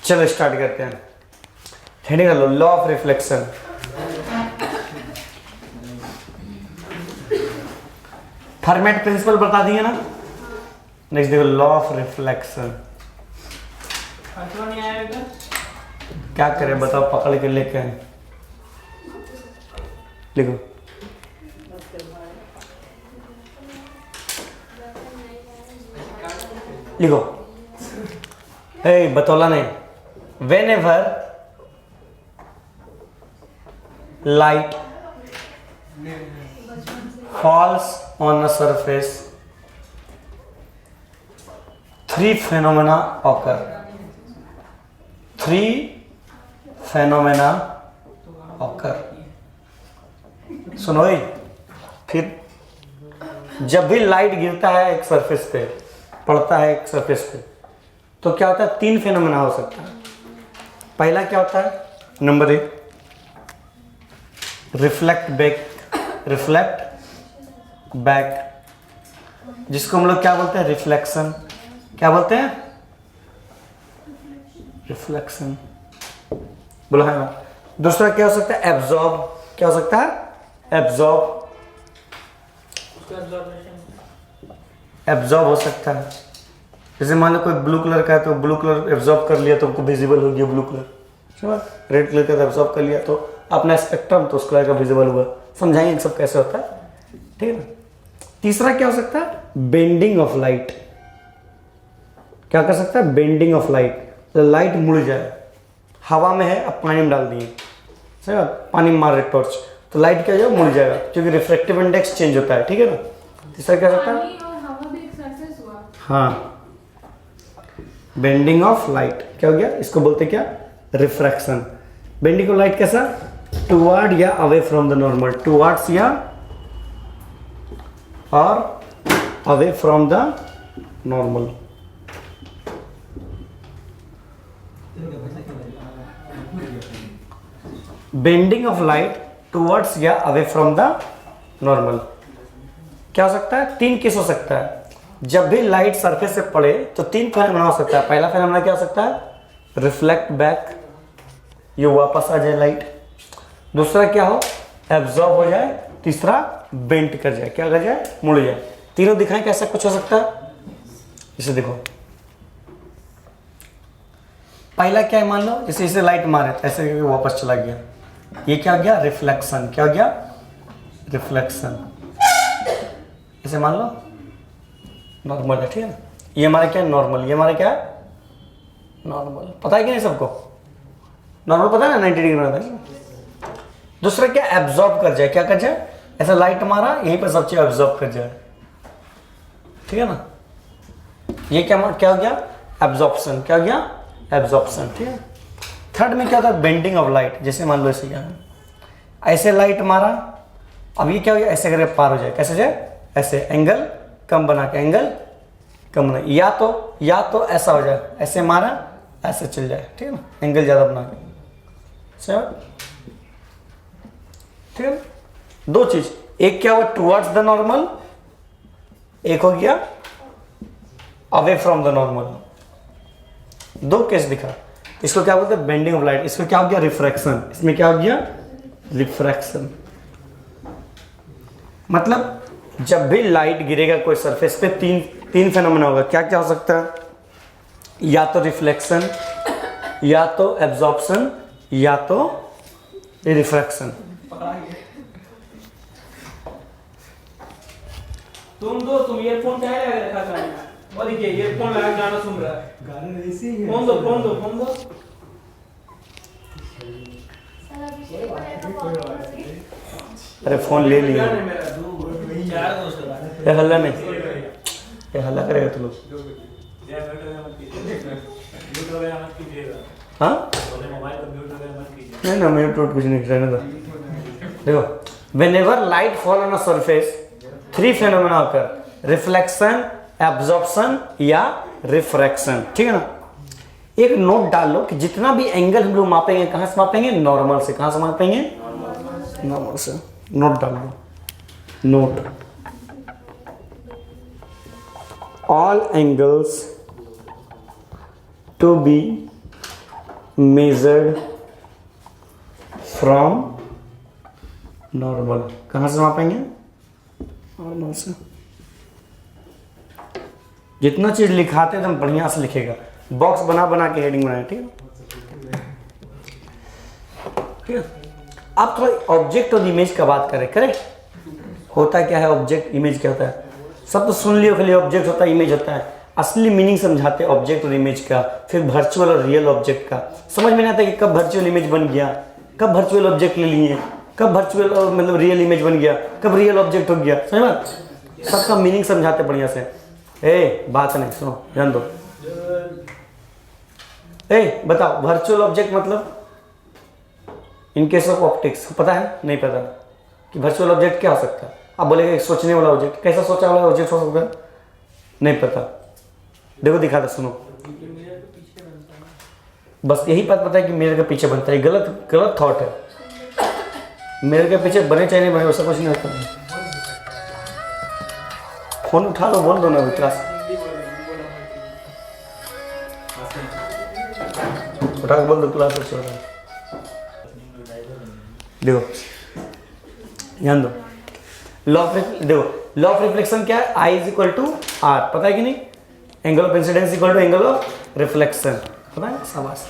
चलो स्टार्ट करते हैं। हेडिंग कर लो, law of reflection. Fermat principle बता दिए ना। नेक्स्ट देखो लॉ ऑफ रिफ्लेक्शन। क्या करें बताओ, पकड़ के लेके आए। लिखो लिखो, ए बतौला नहीं। When ever light falls on a surface, three phenomena occur. Three phenomena occur. सुनो भाई, फिर जब भी लाइट गिरता है एक सरफेस पे, पड़ता है एक सरफेस पे, तो क्या होता है? तीन फेनोमेना हो सकता है। पहला क्या होता है? नंबर 1 रिफ्लेक्ट बैक, जिसको हम लोग क्या बोलते हैं? रिफ्लेक्शन। क्या बोलते हैं? रिफ्लेक्शन। बोलो है ना। दूसरा क्या हो सकता है? एब्जॉर्ब। क्या हो सकता है? एब्जॉर्ब। एब्जॉर्ब हो सकता है। जैसे मान लो कोई ब्लू कलर का है तो ब्लू कलर एब्जॉर्ब कर लिया तो हमको विजिबल हो गया ब्लू कलर। रेड कलर का एब्जॉर्ब कर लिया तो अपना स्पेक्ट्रम तो उस कलर का विजिबल हुआ। समझाएंगे सब कैसे होता है, ठीक है ना। तीसरा क्या हो सकता है? Bending of light. क्या कर सकता है? Bending of light. तो लाइट मुड़ जाए, हवा में है, अब पानी में डाल दिए, सही बात, पानी में मार रहे टॉर्च, तो लाइट क्या हो जाएगा? मुड़ जाएगा, क्योंकि रिफ्रैक्टिव इंडेक्स चेंज होता है, ठीक है ना। तीसरा क्या हो सकता है? हाँ, बेंडिंग ऑफ लाइट। क्या हो गया? इसको बोलते क्या? रिफ्रैक्शन। बेंडिंग ऑफ लाइट कैसा? टुवर्ड या away from the normal, towards या और away from the normal. Bending of light towards या अवे फ्रॉम द नॉर्मल। क्या हो सकता है? तीन केस हो सकता है। जब भी लाइट सरफेस से पड़े तो तीन फेनोमेना हो सकता है। पहला फेनोमेना क्या हो सकता है? रिफ्लेक्ट बैक, ये वापस आ जाए लाइट। दूसरा क्या हो? एब्जॉर्ब हो जाए। तीसरा बेंट कर जाए, क्या कर जाए? मुड़ जाए। तीनों दिखाएं कैसा कुछ हो सकता है। इसे देखो, पहला क्या है? मान लो जैसे इसे लाइट मारे ऐसे वापस चला गया, ये क्या हो गया? रिफ्लेक्शन। क्या हो गया? रिफ्लेक्शन। इसे मान लो नॉर्मल है, ठीक है ना। ये हमारा क्या है? नॉर्मल। ये हमारा क्या है? नॉर्मल। पता है कि नहीं सबको? नॉर्मल पता है ना, 90 डिग्री रहता है। दूसरा क्या? एब्जॉर्ब कर जाए। क्या कर जाए? ऐसा लाइट मारा, यहीं पर सब चीज एब्जॉर्ब कर जाए, ठीक है ना। ये क्या हो गया? एब्जॉर्प्शन। क्या हो गया? एब्जॉर्प्शन, ठीक है। थर्ड में क्या होता है? Bending of light. जैसे मान लो ऐसे क्या है, ऐसे लाइट मारा, अब ये क्या हो गया? ऐसे करके पार हो जाए। कैसे जाए? ऐसे एंगल कम बना के, एंगल कम बना, या तो ऐसा हो जाए, ऐसे मारा ऐसे चल जाए, ठीक है ना, एंगल ज्यादा बना के, ठीक है। दो चीज, एक क्या हुआ? टुवर्ड्स द नॉर्मल, एक हो गया अवे फ्रॉम द नॉर्मल। दो केस दिखा। इसको क्या बोलते हैं? Bending of light. इसको क्या हो गया? रिफ्रैक्शन। इसमें क्या हो गया? रिफ्रैक्शन। मतलब जब भी लाइट गिरेगा कोई सरफेस पे, तीन फेनोमेना होगा। क्या क्या हो सकता है? या तो रिफ्लेक्शन, या तो एब्जॉर्प्शन, या तो रिफ्रैक्शन। तुम ईयरफोन क्या लगा रखा है? और देखिए ईयरफोन लगा गाना सुन रहा है। गाने ऐसे ही है। फोन दो। अरे फोन ले लिया। ये हल्ला नहीं, ये हल्ला करेगा तो लोग। हाँ नहीं ना, म्यूट कुछ नहीं रहने दो। देखो, whenever light fall on a surface, three phenomena occur: reflection, absorption या रिफ्रैक्शन, ठीक है ना। एक नोट डाल लो कि जितना भी एंगल हम लोग मापेंगे, कहां से मापेंगे? नॉर्मल से। कहां से मापेंगे? नॉर्मल से। नोट डाल लो, note, all angles to be measured from normal. कहाँ से मापेंगे? नॉर्मल से। जितना चीज लिखाते एकदम बढ़िया से लिखेगा, बॉक्स बना बना के हेडिंग बनाए, ठीक है। ठीक है, आप थोड़ा ऑब्जेक्ट और इमेज का बात करें। होता क्या है ऑब्जेक्ट, इमेज क्या होता है? सब तो सुन लियो, खाली ऑब्जेक्ट होता है, इमेज होता है। असली मीनिंग समझाते ऑब्जेक्ट और इमेज का, फिर वर्चुअल और रियल ऑब्जेक्ट का। समझ में नहीं आता कि कब वर्चुअल इमेज बन गया, कब वर्चुअल ऑब्जेक्ट ले लिए, कब वर्चुअल मतलब रियल इमेज बन गया, कब रियल ऑब्जेक्ट हो गया। समझ में? सबका मीनिंग समझाते बढ़िया से। बात नहीं सुनो, ध्यान दो। बताओ वर्चुअल ऑब्जेक्ट मतलब इन केस ऑफ ऑप्टिक्स पता है? नहीं पता कि वर्चुअल ऑब्जेक्ट क्या हो सकता है। आप बोलेगा एक सोचने वाला ऑब्जेक्ट, कैसा सोचा वाला ऑब्जेक्ट हो सकता है? नहीं पता। देखो दिखाता, सुनो। बस यही बात पता है कि मिरर के पीछे बनता है। गलत थॉट है। मिरर के पीछे बने चाहे नहीं बने वैसा कुछ नहीं होता। फोन उठा लो, बोल दो ना क्लास उठा के बोल दो क्लास अच्छी हो रहा है। देखो ध्यान दो, लॉ ऑफ रिफ्लेक्शन क्या है? I is equal to R, पता है कि नहीं? Angle of incidence equal to angle of reflection, पता है? शाबाश।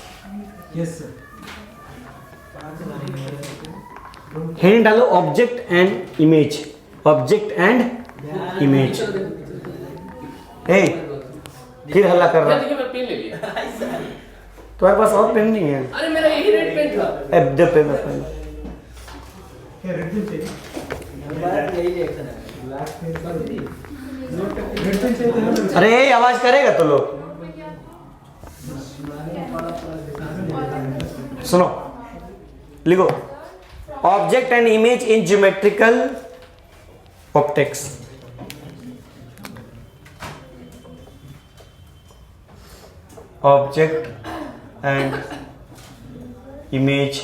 Yes sir. हेडिंग डालो object and image. Object and image. फिर हल्ला कर रहा है। देखिए मैं पेन ले लिया। तुम्हारे पास और पेन नहीं है? अरे मेरा यही रेड पेन था। दे पेन। क्या रेड पेन चाहिए? अरे आवाज करेगा तो लोग। सुनो, लिखो object and image in geometrical optics. Object and image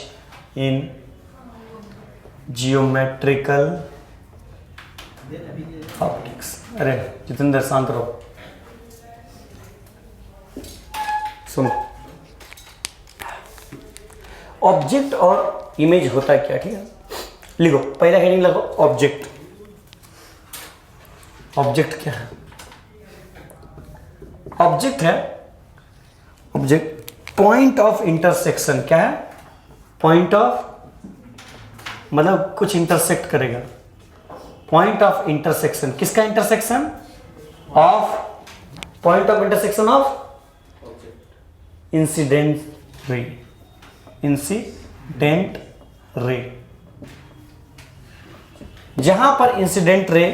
in geometrical optics. अरे जितेंद्र शांत रहो, सुनो। ऑब्जेक्ट और इमेज होता है क्या, ठीक है? लिखो, पहला हेडिंग लगो ऑब्जेक्ट। ऑब्जेक्ट क्या है? ऑब्जेक्ट है, ऑब्जेक्ट पॉइंट ऑफ इंटरसेक्शन। क्या है? पॉइंट ऑफ मतलब कुछ इंटरसेक्ट करेगा। पॉइंट ऑफ इंटरसेक्शन किसका? Intersection of, point of intersection of incident रे। इंसिडेंट रे, जहां पर इंसिडेंट रे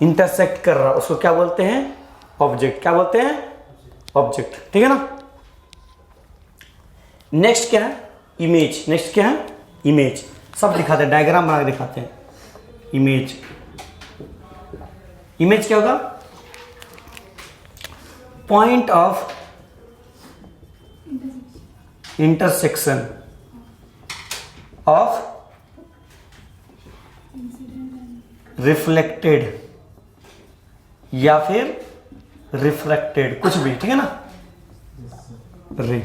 इंटरसेक्ट कर रहा उसको क्या बोलते हैं? ऑब्जेक्ट। क्या बोलते हैं? ऑब्जेक्ट, ठीक है ना? नेक्स्ट क्या है? इमेज। नेक्स्ट क्या है? इमेज। सब दिखाते हैं, डायग्राम बना के दिखाते हैं। इमेज, इमेज क्या होगा? Point of intersection of reflected या फिर रिफ्रैक्टेड, कुछ भी, ठीक है ना? रे।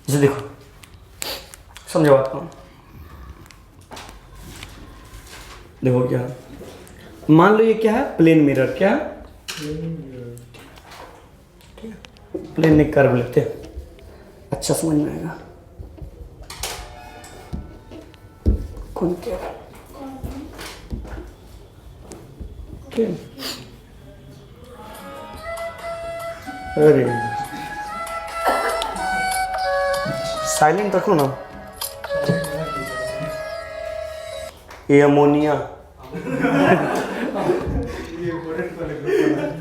जैसे देखो, समझो बात को। देखो क्या, मान लो ये क्या है? Plane mirror. क्या है? प्लेन में कर्व लेते हैं, अच्छा समझ में आएगा। कौन क्या? अरे साइलेंट रखो ना। ये अमोनिया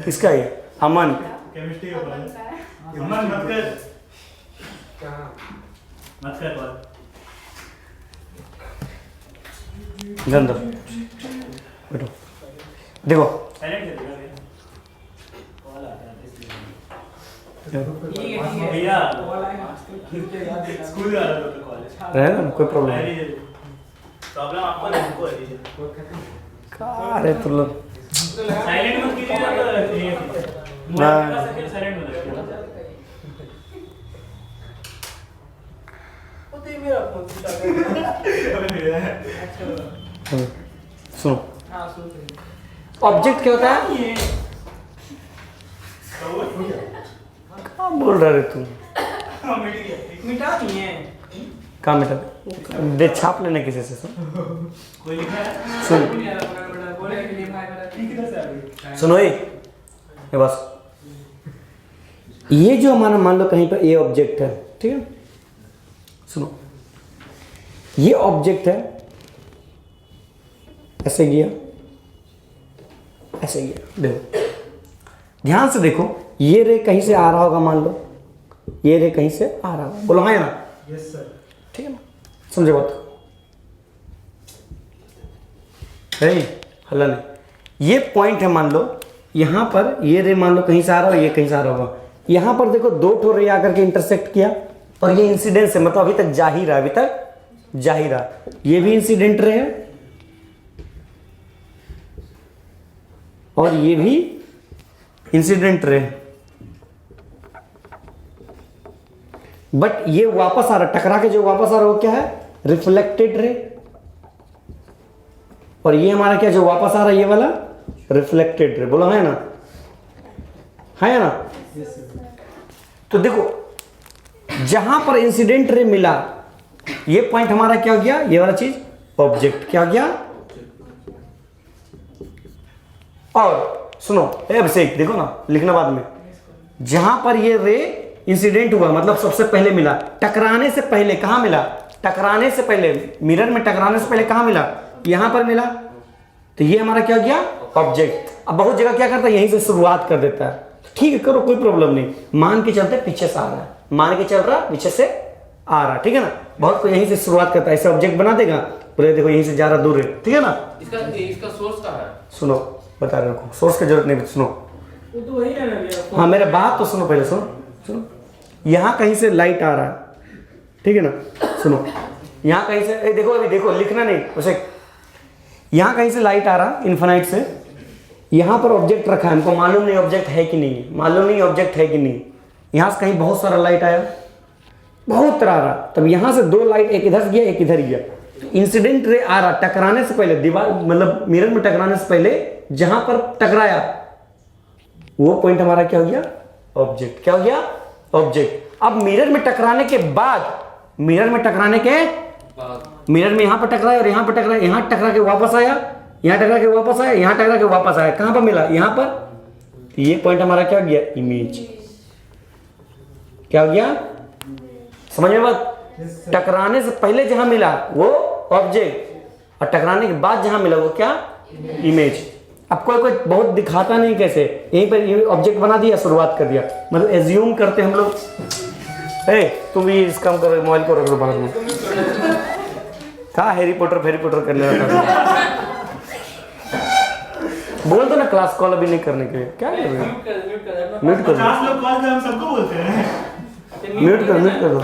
इसका है अमन। केमिस्ट्री का अमन मत कर बात। गंदा बैठो। देखो भैया स्कूल जा रहा था तो कॉलेज रहेगा ना, कोई प्रॉब्लम नहीं। प्रॉब्लम आपको नहीं, हमको है। अरे तुम लोग साइलेंट मत कीजिए ना, तो हाँ। साइलेंट मत रखिए। सुनो, हाँ सुन ऑब्जेक्ट क्या होता है? ये क्या बोल रहे रे तुम? मिटा नहीं है। कहाँ मिटा दे? छाप लेने किसी से। सुन कोई लिखा है? सुन नहीं आ रहा, बड़ा बोले कि ये भाई मेरा ठीक है से आ गई। सुनो ये बस, ये जो हमारा मान लो कहीं पर ये ऑब्जेक्ट है, ठीक है? सुनो, ये ऑब्जेक्ट है, ऐसे गया, ऐसे गया। देखो ध्यान से देखो, ये रे कहीं से आ रहा होगा, मान लो ये रे कहीं से आ रहा होगा, बोलो हाँ या ना? Yes sir. ठीक है ना? समझे बात? हल्ला नहीं, ये पॉइंट है, मान लो यहां पर ये रे मान लो कहीं से आ रहा हो, ये कहीं से आ रहा होगा। यहां पर देखो दो ठो रे आकर के इंटरसेक्ट किया और ये इंसिडेंस है, मतलब अभी तक जा ही रहा, अभी तक जा ही रहा। ये भी इंसिडेंट रे है और ये भी इंसिडेंट रे, बट ये वापस आ रहा, टकरा के जो वापस आ रहा है वो क्या है? Reflected ray. और ये हमारा क्या जो वापस आ रहा है, ये वाला रिफ्लेक्टेड रे। बोलो है ना? है ना? तो देखो जहां पर इंसिडेंट रे मिला, ये पॉइंट हमारा क्या हो गया? ये वाला चीज ऑब्जेक्ट क्या हो गया? और सुनो अभिषेक, देखो ना, लिखना बाद में, जहां पर ये रे इंसिडेंट हुआ, मतलब सबसे पहले मिला, टकराने से पहले कहां मिला? टकराने से पहले, मिरर में टकराने से पहले कहां मिला? यहां पर मिला। तो ये हमारा क्या हो गया? ऑब्जेक्ट। अब बहुत जगह क्या करता है, यहीं से शुरुआत कर देता है। ठीक है, करो, कोई प्रॉब्लम नहीं। मान के चलते पीछे से आ रहा है, मान के चल रहा पीछे से आ रहा, ठीक है ना? बहुत कोई यहीं से शुरुआत करता है, ऐसे ऑब्जेक्ट बना देगा, बोले देखो यहीं से जा रहा दूर है, ठीक है ना? इसका सोर्स कहाँ है? सुनो, बता रहे हो, सोर्स की जरूरत नहीं, सुनो। वो तो वही है ना भैया। हाँ मेरा बात तो सुनो, पहले सुनो। यहाँ कहीं से लाइट आ रहा है, ठीक है ना? सुनो, यहाँ कहीं से देखो, अभी देखो, लिखना नहीं वैसे, यहाँ कहीं से लाइट आ रहा इन्फिनाइट से, यहाँ पर ऑब्जेक्ट रखा है, हमको मालूम नहीं ऑब्जेक्ट है कि नहीं, मालूम नहीं ऑब्जेक्ट है कि नहीं। यहाँ से कहीं बहुत सारा लाइट आया, बहुत तरह आ रहा, तब यहाँ से दो लाइट, एक इधर गया एक इधर गया, इंसिडेंट रे आ रहा, टकराने से पहले, दीवार मतलब मिरर में टकराने से पहले जहां पर टकराया वो पॉइंट हमारा क्या हो गया? ऑब्जेक्ट। क्या हो गया? ऑब्जेक्ट। अब मिरर में टकराने के बाद, मिरर में टकराने के मिरर में यहां पर टकराया और यहां पर टकराया, यहां टकरा के वापस आया, यहां टकरा के वापस आया, यहां टकरा के वापस आया, कहां पर मिला? यहां पर। ये पॉइंट हमारा क्या हो गया? इमेज। क्या हो गया? समझ में बात? टकराने से पहले जहां मिला वो ऑब्जेक्ट और टकराने के बाद जहां मिला वो क्या? इमेज। अब कोई कोई बहुत दिखाता नहीं कैसे, यहीं पर ऑब्जेक्ट बना दिया, शुरुआत कर दिया, मतलब एज्यूम करते हम लोग। तुम भी इस काम करो, मोबाइल को रख दो बाहर में। कहा हैरी पॉटर कर लेना था। बोल दो ना क्लास कॉल अभी नहीं करने के लिए। क्या कर रहे हो? म्यूट कर दो। 50 लोग कॉल कर, हम सबको बोलते हैं। म्यूट कर दो।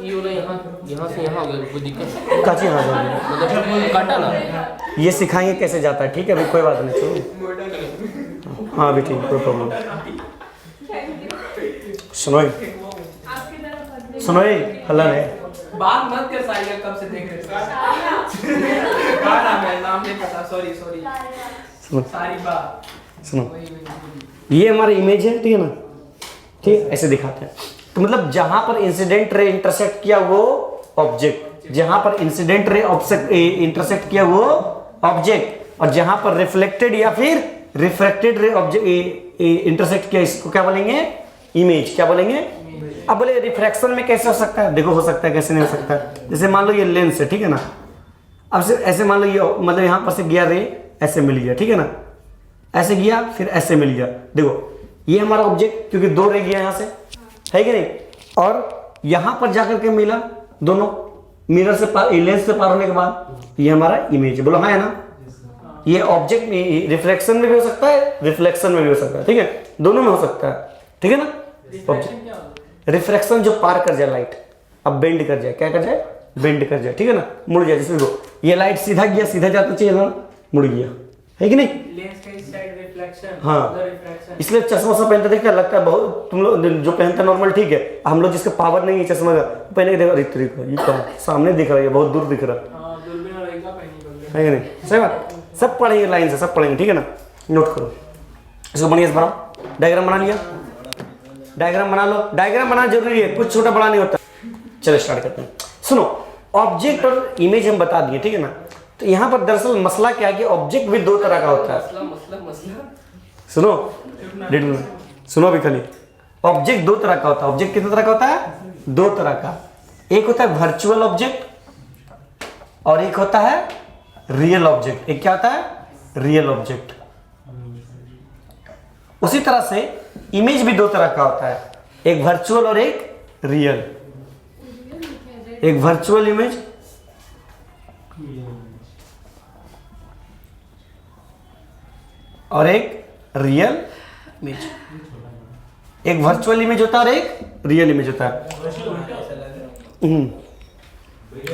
ये वाला यहाँ से यहाँ हो गया, कोई दिक्कत? काची हाँ जाओगे, मतलब काटा ना, ये सिखाएंगे कैसे जाता है, ठीक है? अभी कोई बात नहीं, चलो। हाँ अभी ठीक, कोई प्रॉब्लम। सुनोई हल्ला नहीं, बात मत कर सारिया, कब से देख रहे क्या नाम है? नाम नहीं पता, सॉरी। सुनो सारी बात सुनो, ये हमारा इमेज है, ठीक है ना? ठीक है, ऐसे दिखाते हैं। तो मतलब जहां पर इंसिडेंट रे इंटरसेक्ट किया वो ऑब्जेक्ट, जहां पर इंसिडेंट रे इंटरसेक्ट किया वो ऑब्जेक्ट, और जहां पर रिफ्लेक्टेड या फिर रिफ्रैक्टेड रे ऑब्जेक्ट इंटरसेक्ट किया, इसको क्या बोलेंगे? इमेज। क्या बोलेंगे? अब बोले रिफ्रैक्शन में कैसे हो सकता है? देखो हो सकता है, कैसे नहीं हो सकता है। जैसे मान लो ये लेंस है, ठीक है ना? अब से ऐसे मान लो ये, मतलब यहां पर से गया रे, ऐसे मिल गया, ठीक है ना? ऐसे गया फिर ऐसे मिल गया, देखो ये हमारा ऑब्जेक्ट, क्योंकि दो रे गया यहां से, है कि नहीं? और यहां पर जाकर के मिला दोनों, मिरर से पार, लेंस से पार होने के बाद ये हमारा इमेज। बोलो हाँ है ना? ये ऑब्जेक्ट में रिफ्लेक्शन में भी हो सकता है, रिफ्लेक्शन में भी हो सकता है, ठीक है? दोनों में हो सकता है, ठीक है ना? रिफ्लेक्शन जो पार कर जाए लाइट, अब बेंड कर जाए, क्या कर जाए? बेंड कर जाए, ठीक है ना? मुड़ जाए, जैसे ये लाइट सीधा गया, सीधा जाता चाहिए ना, मुड़ गया, है कि नहीं? लेंस का इस साइड रिफ्लेक्शन हाँ। रिफ्रैक्शन। इसलिए चश्मा सब पहनते थे, क्या लगता है बहुत, तुम लोग जो पहनते हैं नॉर्मल ठीक है, हम लोग जिसका पावर नहीं है चश्मा का पहने के देखो, अरे तरीका ये कहाँ सामने दिख रहा है, बहुत दूर दिख रहा हाँ, दूरबीन रहेगा पहनी बगल। है कि नहीं? सही बात, सब पढ़ेंगे लाइन से, सब पढ़ेंगे, ठीक है ना? नोट करो इसको, बढ़िया से बनाओ। डायग्राम बना लिया, डायग्राम बना लो। डायग्राम बनाना जरूरी है, कुछ छोटा बड़ा नहीं होता। चलो स्टार्ट करते हैं। सुनो, ऑब्जेक्ट और इमेज हम बता दिए, ठीक है ना? तो यहाँ पर दरअसल मसला क्या है कि ऑब्जेक्ट भी दो तरह का होता है। सुनो सुनो अभी खाली, ऑब्जेक्ट दो तरह का होता है। ऑब्जेक्ट कितने तरह का होता है? दो तरह का। एक होता है वर्चुअल ऑब्जेक्ट और एक होता है रियल ऑब्जेक्ट। एक क्या होता है? Real object. उसी तरह से इमेज भी दो तरह का होता है, एक वर्चुअल और एक रियल। एक वर्चुअल इमेज और एक रियल इमेज। एक वर्चुअल इमेज होता है और एक रियल इमेज होता है।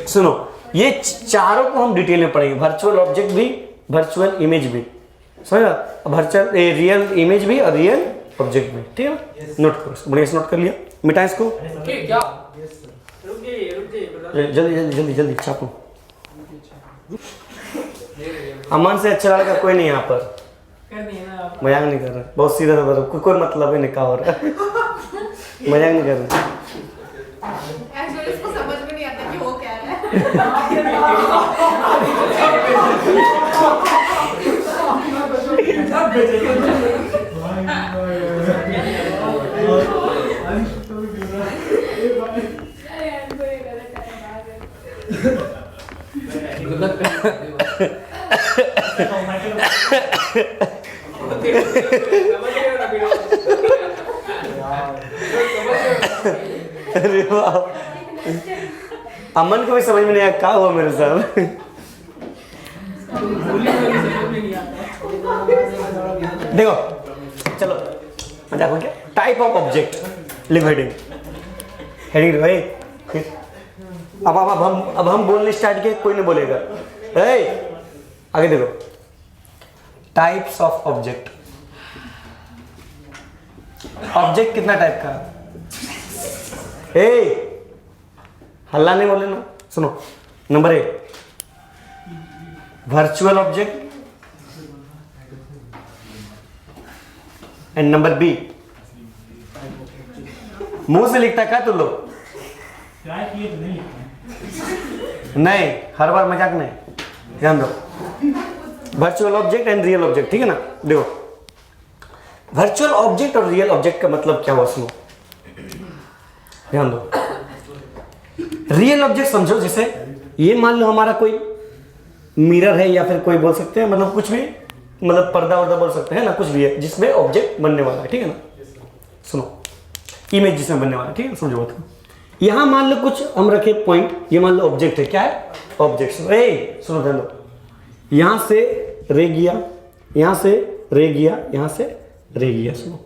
सुनो, ये चारों को हम डिटेल में पढ़ेंगे, वर्चुअल ऑब्जेक्ट भी, वर्चुअल इमेज भी, समझा? वर्चुअल रियल इमेज भी और रियल ऑब्जेक्ट भी, ठीक है? नोट करो, बढ़िया से नोट कर लिया। मिटाएं इसको, क्या रुक जाइए जल्दी जल्दी जल्दी जल्दी छापो। अमन से अच्छा लड़का कोई नहीं यहाँ पर, कर दिए ना आप। मजाक नहीं कर रहा, बहुत सीधा सा, कोई मतलब है नहीं क्या हो रहा है। मजाक नहीं कर रहा। एक्चुअली इसको समझ में नहीं आता कि वो क्या है। अरे वाह, अमन को भी समझ में नहीं आया क्या हुआ मेरे साथ। देखो चलो मजाक हो गया। Type of object, live heading, heading भाई। अब हम बोलने स्टार्ट किए, कोई नहीं बोलेगा। आगे देखो, टाइप्स ऑफ ऑब्जेक्ट। ऑब्जेक्ट कितना टाइप का? हल्ला नहीं बोले ना। सुनो, number A virtual object and number B, मुंह से लिखता क्या तुम लोग? ट्राई किए तो नहीं लिखते। नहीं, हर बार मजाक नहीं, ध्यान दो। Virtual object and real object, ठीक है ना? देखो, वर्चुअल ऑब्जेक्ट और रियल ऑब्जेक्ट का मतलब क्या हुआ, सुनो, ध्यान दो। रियल ऑब्जेक्ट समझो, जैसे ये मान लो हमारा कोई मिरर है, या फिर कोई बोल सकते हैं मतलब कुछ भी, मतलब पर्दा वर्दा बोल सकते हैं ना, कुछ भी है जिसमें ऑब्जेक्ट बनने वाला है, ठीक है ना? सुनो, इमेज जिसमें बनने वाला है, ठीक है? समझो बात को। यहां मान लो कुछ हम रखे पॉइंट, ये मान लो ऑब्जेक्ट है, क्या है? ऑब्जेक्ट। सुनो ध्यान दो, यहां से रे गया, यहां से रे गया, यहां से रे गया। सुनो,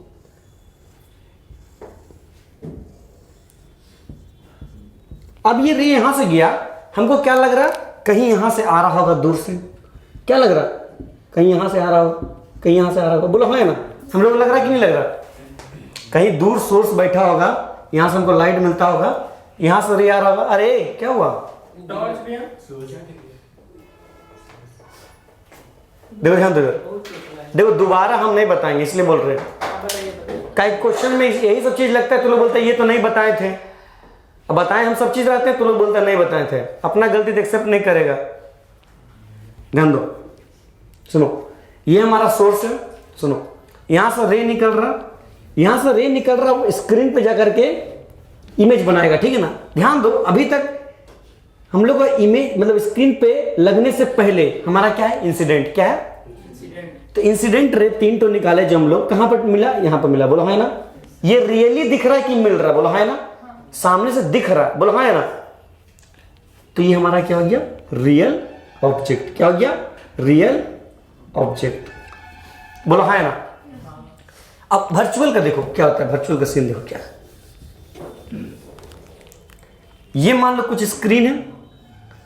अब ये रे यहां से गया, हमको क्या लग रहा? कहीं यहां से आ रहा होगा दूर से, क्या लग रहा? कहीं यहां से आ रहा होगा, कहीं यहां से आ रहा होगा, बोलो है ना? हम लोग लग रहा कि नहीं लग रहा? कहीं दूर सोर्स बैठा होगा, यहां से हमको लाइट मिलता होगा, यहां से रे आ रहा होगा। अरे क्या हुआ? टॉर्च भी है। देखो ध्यान दो, देखो दोबारा हम नहीं बताएंगे इसलिए बोल रहे हैं। कई क्वेश्चन में यही सब चीज लगता है, तो लोग बोलते हैं ये तो नहीं बताए थे। अब बताएं हम सब चीज रहते हैं, तो लोग बोलते हैं नहीं बताए थे। अपना गलती एक्सेप्ट नहीं करेगा। ध्यान दो, सुनो, ये हमारा सोर्स है। सुनो, यहां से रे निकल रहा, यहां से रे निकल रहा, स्क्रीन पे जाकर के इमेज बनाएगा, ठीक है ना? ध्यान दो, अभी तक हम लोग का इमेज मतलब स्क्रीन पे लगने से पहले हमारा क्या है? इंसिडेंट। क्या है? तो इंसिडेंट रे 3 तो निकाले जो हम लोग, कहां पर मिला? यहां पर मिला, बोलो है ना? ये रियली दिख रहा है कि मिल रहा है? बोलो है ना? सामने से दिख रहा है, बोलो है ना? तो ये हमारा क्या हो गया? Real object. क्या हो गया? रियल ऑब्जेक्ट, बोलो है ना? अब वर्चुअल का देखो क्या होता है। वर्चुअल का सीन देखो क्या है। ये मान लो कुछ स्क्रीन है,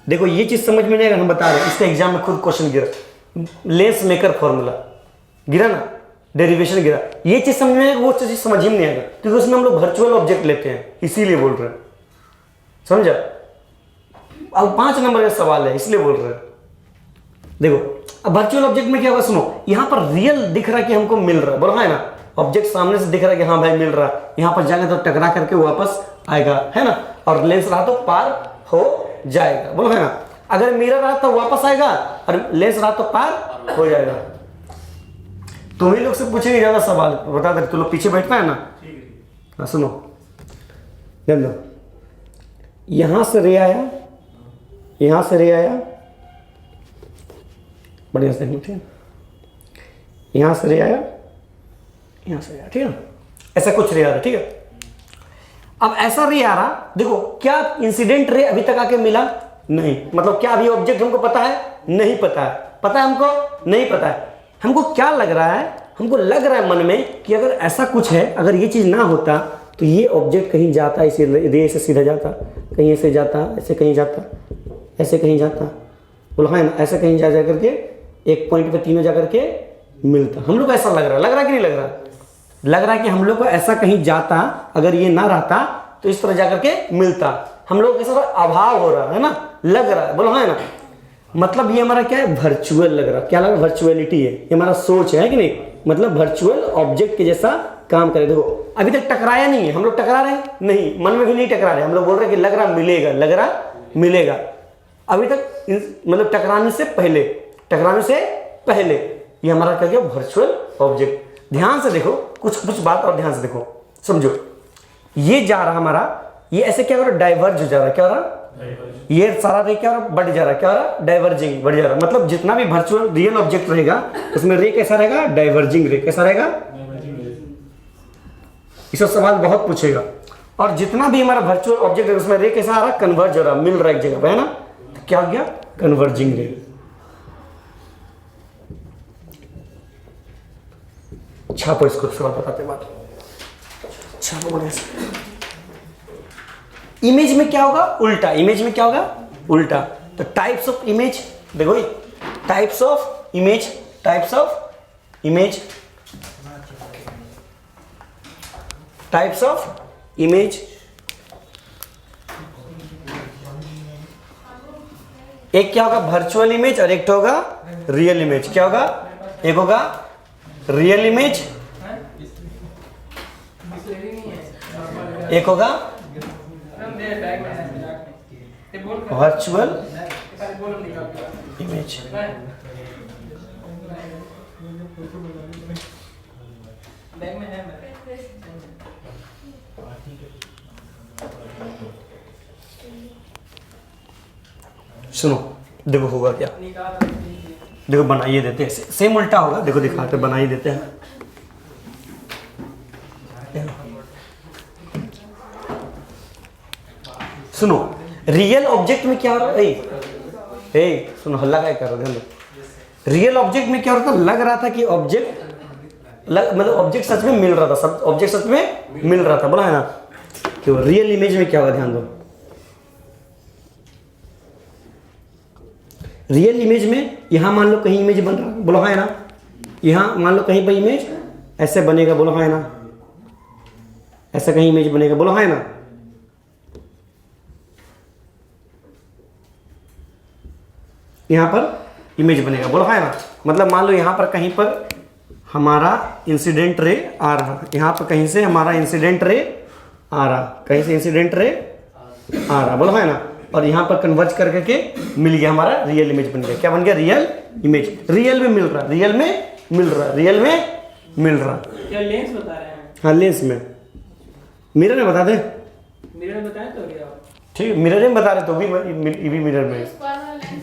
देखो ये चीज समझ में नहीं आएगा, हम बता रहे हैं, इसके एग्जाम में खुद क्वेश्चन गिरा, लेंस मेकर फॉर्मूला गिरा ना, डेरिवेशन गिरा, ये चीज समझ में आएगा, वो चीज समझ ही नहीं आएगा, क्योंकि उसमें हम लोग वर्चुअल ऑब्जेक्ट लेते हैं, इसीलिए बोल रहे हैं, समझा। अब 5 नंबर का सवाल है, इसलिए बोल रहे हैं। देखो अब वर्चुअल ऑब्जेक्ट में क्या होगा, सुनो, यहां पर रियल दिख रहा है कि हमको मिल रहा है, बोला है ना, ऑब्जेक्ट सामने से दिख रहा है कि हाँ भाई मिल रहा है, यहां पर जाएगा तो टकरा करके वापस आएगा, है ना, और लेंस रहा तो पार हो जाएगा, बोलो है ना। अगर मिरर रहा तो वापस आएगा और लेंस रहा तो पार हो जाएगा। तुम ही लोग से पूछेंगे ज्यादा सवाल, बता दे, तुम लोग पीछे बैठना है ना। हाँ सुनो, ध्यान दो, यहां से रे आया, यहां से रे आया, बढ़िया से देखो, ठीक है, यहां से रे आया, यहां से आया, ठीक है, ऐसा कुछ रे आ रहा, ठीक है। अब ऐसा रे आ रहा, देखो क्या इंसिडेंट रे अभी तक आके मिला नहीं, मतलब क्या अभी ऑब्जेक्ट हमको पता है, नहीं पता है, पता है हमको नहीं पता है, हमको क्या लग रहा है, हमको लग रहा है मन में कि अगर ऐसा कुछ है, अगर ये चीज ना होता तो ये ऑब्जेक्ट कहीं जाता, इसे रे से सीधा जाता, कहीं ऐसे जाता, ऐसे कहीं जाता, ऐसे कहीं जाता, बोला है ना, ऐसे कहीं जा करके एक पॉइंट पे तीनों जा करके मिलता, हम लोग को ऐसा लग रहा है कि नहीं लग रहा, लग रहा है कि हम लोग को ऐसा कहीं जाता, अगर ये ना रहता तो इस तरह जाकर के मिलता, हम लोग कैसा अभाव हो रहा है ना, लग रहा है, बोलो है ना, मतलब ये हमारा क्या है, वर्चुअल लग रहा है, क्या लग रहा है, वर्चुअलिटी है, ये हमारा सोच है कि नहीं, मतलब वर्चुअल ऑब्जेक्ट के जैसा काम करे। देखो अभी तक टकराया नहीं है, हम लोग टकरा रहे हैं नहीं, मन में भी नहीं टकरा रहे, हम लोग बोल रहे हैं कि लग रहा मिलेगा, लग रहा मिलेगा, अभी तक मतलब टकराने से पहले, टकराने से पहले ये हमारा क्या गया, वर्चुअल ऑब्जेक्ट। ध्यान से देखो, कुछ बात और ध्यान से देखो, समझो, ये जा रहा हमारा, ये ऐसे क्या हो रहा है, डाइवर्ज हो जा रहा है, क्या हो रहा, ये सारा रे क्या हो रहा, बढ़ जा रहा है, क्या हो रहा, डाइवर्जिंग, बढ़ जा रहा है, मतलब जितना भी वर्चुअल रियल ऑब्जेक्ट रहेगा उसमें रे कैसा रहेगा, डाइवर्जिंग रे, कैसा रहेगा, इस सवाल बहुत पूछेगा। और जितना भी हमारा वर्चुअल ऑब्जेक्ट है उसमें रे कैसा आ रहा, कन्वर्ज हो रहा, मिल रहा है एक जगह पे, है ना, तो क्या हो गया, कन्वर्जिंग रे। छापो इसको, सवाल बताते बात छापो बढ़िया से। इमेज में क्या होगा, उल्टा, इमेज में क्या होगा, उल्टा। तो टाइप्स ऑफ इमेज देखो, types of image, types of image, types of image, एक क्या होगा, वर्चुअल इमेज, और एक होगा रियल इमेज। क्या होगा, एक होगा रियल इमेज, एक होगा वर्चुअल इमेज। सुनो देखो होगा क्या, देखो बनाइए देते हैं, सेम उल्टा होगा, देखो दिखाते बनाइए देते हैं। सुनो रियल ऑब्जेक्ट में क्या हो रहा है, सुनो हल्ला क्या कर रहे हो, रियल ऑब्जेक्ट में क्या हो रहा था, लग रहा था कि ऑब्जेक्ट मतलब ऑब्जेक्ट सच में मिल रहा था, सब ऑब्जेक्ट सच में मिल रहा था, बोला है ना। कि रियल इमेज में क्या होगा, ध्यान दो, रियल इमेज में यहां मान लो कहीं इमेज बन रहा है, बोलो है ना, यहां मान लो कहीं पर इमेज ऐसे बनेगा, बोलो है ना, ऐसा कहीं इमेज बनेगा, बोलो है ना, यहां पर इमेज बनेगा, बोलो है ना, मतलब मान लो यहां पर कहीं पर हमारा इंसिडेंट रे आ रहा, यहां पर कहीं से हमारा इंसिडेंट रे आ रहा, कहीं से इंसिडेंट रे आ रहा, बोलो है ना, और यहां पर कन्वर्ज करके मिल गया, हमारा रियल इमेज बन गया। क्या बन गया, रियल इमेज, रियल में मिल रहा, रियल में मिल रहा, रियल में मिल रहा। क्या लेंस बता रहे हैं? हाँ लेंस में, मिरर में बता दे, मिरर में बताएं तो क्या ठीक, मिरर में बता रहे तो भी मिरर में,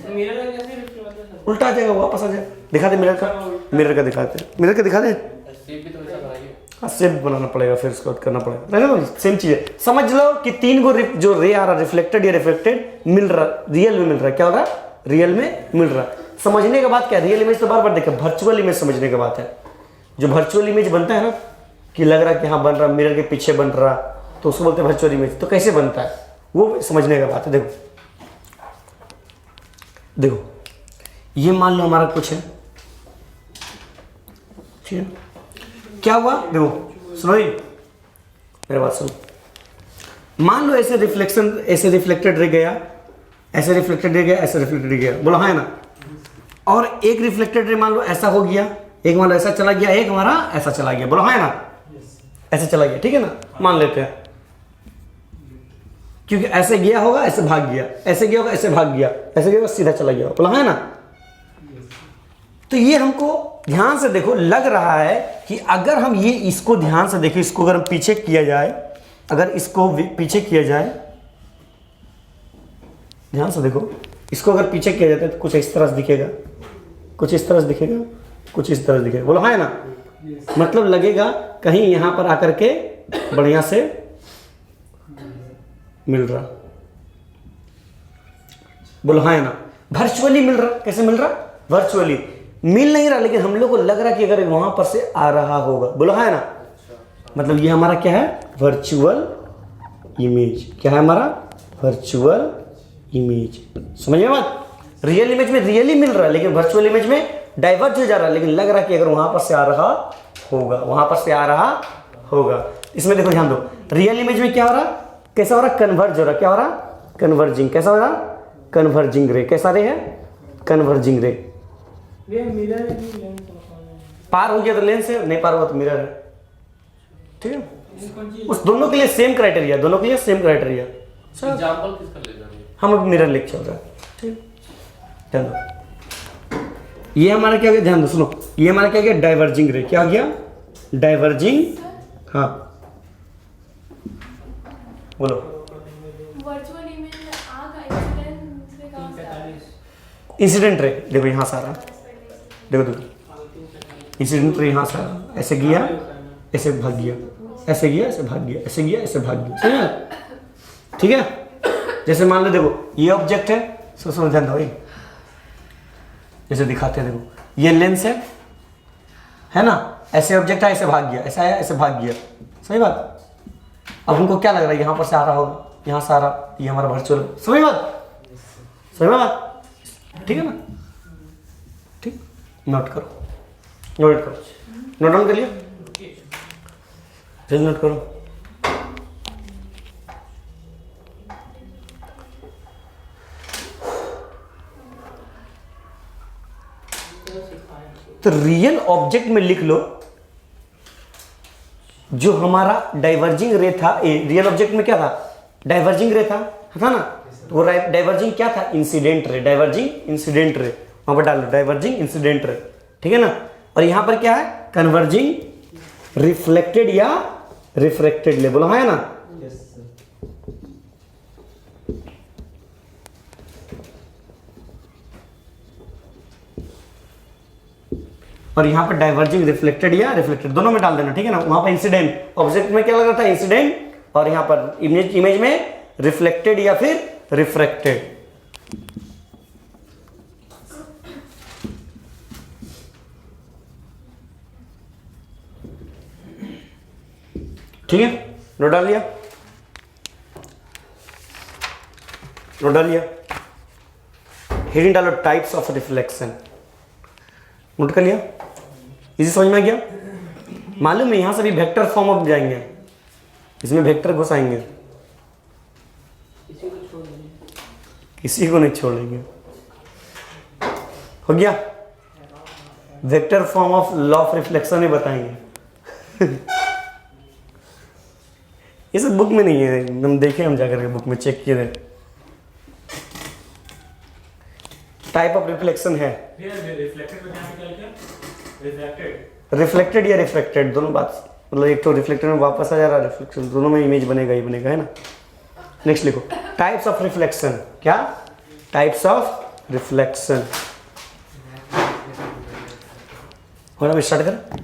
मिरर का कैसे रिफ्लेक्ट उल्टा आ जाएगा, वापस आ जाए, दिखा दे मिरर का, मिरर का दिखाते, मिरर का दिखा दे, शेप भी तो वैसा बनाइए। हाँ शेप बनाना पड़ेगा, फिर उसको करना पड़ेगा, है ना, सेम चीज है। समझ लो कि 3 गो जो रे आ रहा, रिफ्लेक्टेड या रिफ्लेक्टेड मिल रहा, रियल में मिल रहा, क्या हो रहा, रियल में मिल रहा। समझने का बात क्या है, रियल इमेज तो बार बार देखा, वर्चुअल इमेज समझने का बात है। जो वर्चुअल इमेज बनता है ना, कि लग रहा कि हाँ बन रहा, मिरर के पीछे बन रहा, तो उसको बोलते हैं वर्चुअल इमेज। तो कैसे बनता है वो समझने का बात है। देखो देखो ये मान लो हमारा कुछ है, ठीक है, क्या हुआ देखो, सुनो ये मेरे बात सुनो। मान लो ऐसे रिफ्लेक्शन, ऐसे रिफ्लेक्टेड रह गया, ऐसे रिफ्लेक्टेड रह गया, ऐसे रिफ्लेक्टेड रह गया, बोलो हाँ है ना। और एक रिफ्लेक्टेड रे मान लो ऐसा हो गया, एक मान लो ऐसा चला गया, एक हमारा ऐसा चला गया, बोलो हाँ है ना, ऐसे चला गया, ठीक है ना, मान लेते हैं। क्योंकि ऐसे गया होगा, ऐसे भाग गया, ऐसे गया होगा, ऐसे भाग गया, ऐसे गया होगा, सीधा चला गया, बोला है ना। तो ये हमको ध्यान से देखो, लग रहा है कि अगर हम ये इसको ध्यान से देखें, इसको अगर हम पीछे किया जाए, अगर इसको पीछे किया जाए, ध्यान से देखो, इसको अगर पीछे किया जाता है तो कुछ इस तरह से दिखेगा, कुछ इस तरह से दिखेगा, कुछ इस तरह से दिखेगा, बोलो हाँ है ना। मतलब लगेगा कहीं यहां पर आकर के बढ़िया से मिल रहा, बोलो हाँ है ना। वर्चुअली मिल रहा, कैसे मिल रहा, वर्चुअली मिल नहीं रहा, लेकिन हम लोग को लग रहा कि अगर वहां पर से आ रहा होगा, बोलो हाँ है ना। मतलब ये हमारा क्या है, वर्चुअल इमेज। क्या है हमारा, वर्चुअल इमेज। समझिए बात, रियल इमेज में रियली मिल रहा है, लेकिन वर्चुअल इमेज में डाइवर्ट हो जा रहा है, लेकिन लग रहा है कि अगर वहां पर से आ रहा होगा, वहां पर से आ रहा होगा। इसमें देखो ध्यान दो, रियल इमेज में क्या हो रहा, कैसा हो रहा, कन्वर्ज हो रहा, क्या हो रहा, कन्वर्जिंग। कैसा हो रहा, कन्वर्जिंग रे। कैसा रे है, कन्वर्जिंग रे। ये मिरर है कि लेंस पार हो गया तो लेंस है, नहीं पार हुआ तो मिरर है, ठीक है। उस दोनों के लिए सेम क्राइटेरिया, दोनों के लिए सेम क्राइटेरिया। एग्जांपल किसका लेना है? हम अब मिरर लेके चल रहा है, ठीक। ध्यान दो, ये हमारा क्या हो गया, ध्यान दो सुनो, ये हमारा क्या गया, डाइवर्जिंग रे। क्या हो गया, डाइवर्जिंग, हाँ बोलो। वर्चुअल इमेज में आग इंसिडेंट से कहां से आ रहा है? इंसिडेंट रे देखो यहाँ से आ रहा, देखो देखो इंसिडेंट रे यहाँ से आ रहा, ऐसे गया, ऐसे भाग गया, ऐसे गया, ऐसे भाग गया, ऐसे गया, ऐसे भाग गया, समझ, ठीक है। जैसे मान लो देखो ये ऑब्जेक्ट है, सुनो ध्यान दो, जैसे दिखाते हैं, देखो ये लेंस है ना, ऐसे ऑब्जेक्ट है, ऐसे भाग गया, ऐसा है, ऐसे भाग गया, सही बात। अब हमको क्या लग रहा है, यहाँ पर से आ रहा होगा, यहाँ से आ रहा, ये हमारा वर्चुअल, समझ बात, समझ बात, ठीक है ना, ठीक। नोट करो, नोट करो, नोट डाउन कर लिया, जल्दी नोट करो। तो रियल ऑब्जेक्ट में लिख लो, जो हमारा डाइवर्जिंग रे था, रियल ऑब्जेक्ट में क्या था, डाइवर्जिंग रे था ना। तो वो डाइवर्जिंग क्या था, incident ray, diverging incident ray, वहां पर डाल दो डाइवर्जिंग इंसिडेंट रे, ठीक है ना। और यहां पर क्या है, कन्वर्जिंग रिफ्लेक्टेड या रिफ्रैक्टेड ले, बोलो हाँ है ना। और यहाँ पर डाइवर्जिंग रिफ्लेक्टेड या रिफ्लेक्टेड दोनों में डाल देना, ठीक है ना। वहां पर इंसिडेंट, ऑब्जेक्ट में क्या लग रहा था, इंसिडेंट, और यहाँ पर इमेज में रिफ्लेक्टेड या फिर रिफ्रैक्टेड। ठीक है, नोट डाल लिया, नोट डाल लिया। हेडिंग डालो, टाइप्स ऑफ रिफ्लेक्शन, नोट कर लिया, इसी समझ में आ गया। मालूम है, यहां से भी वेक्टर फॉर्म अप जाएंगे, इसमें वेक्टर घुसाएंगे, किसी को नहीं छोड़ेंगे। हो गया, vector form of law of reflection ही बताएंगे। ये सब बुक में नहीं है, हम देखे, हम जाकर के बुक में चेक किए थे। टाइप ऑफ रिफ्लेक्शन है, रिफ्लेक्टेड में क्या निकल गया, रिफ्लेक्टेड, रिफ्लेक्टेड या रिफ्रैक्टेड दोनों बात, मतलब एक तो रिफ्लेक्टेड में वापस आ जा रहा है, रिफ्लेक्शन दोनों में इमेज बनेगा ही बनेगा, है ना। नेक्स्ट लिखो, टाइप्स ऑफ रिफ्लेक्शन। क्या, टाइप्स ऑफ रिफ्लेक्शन। और अब स्टार्ट कर।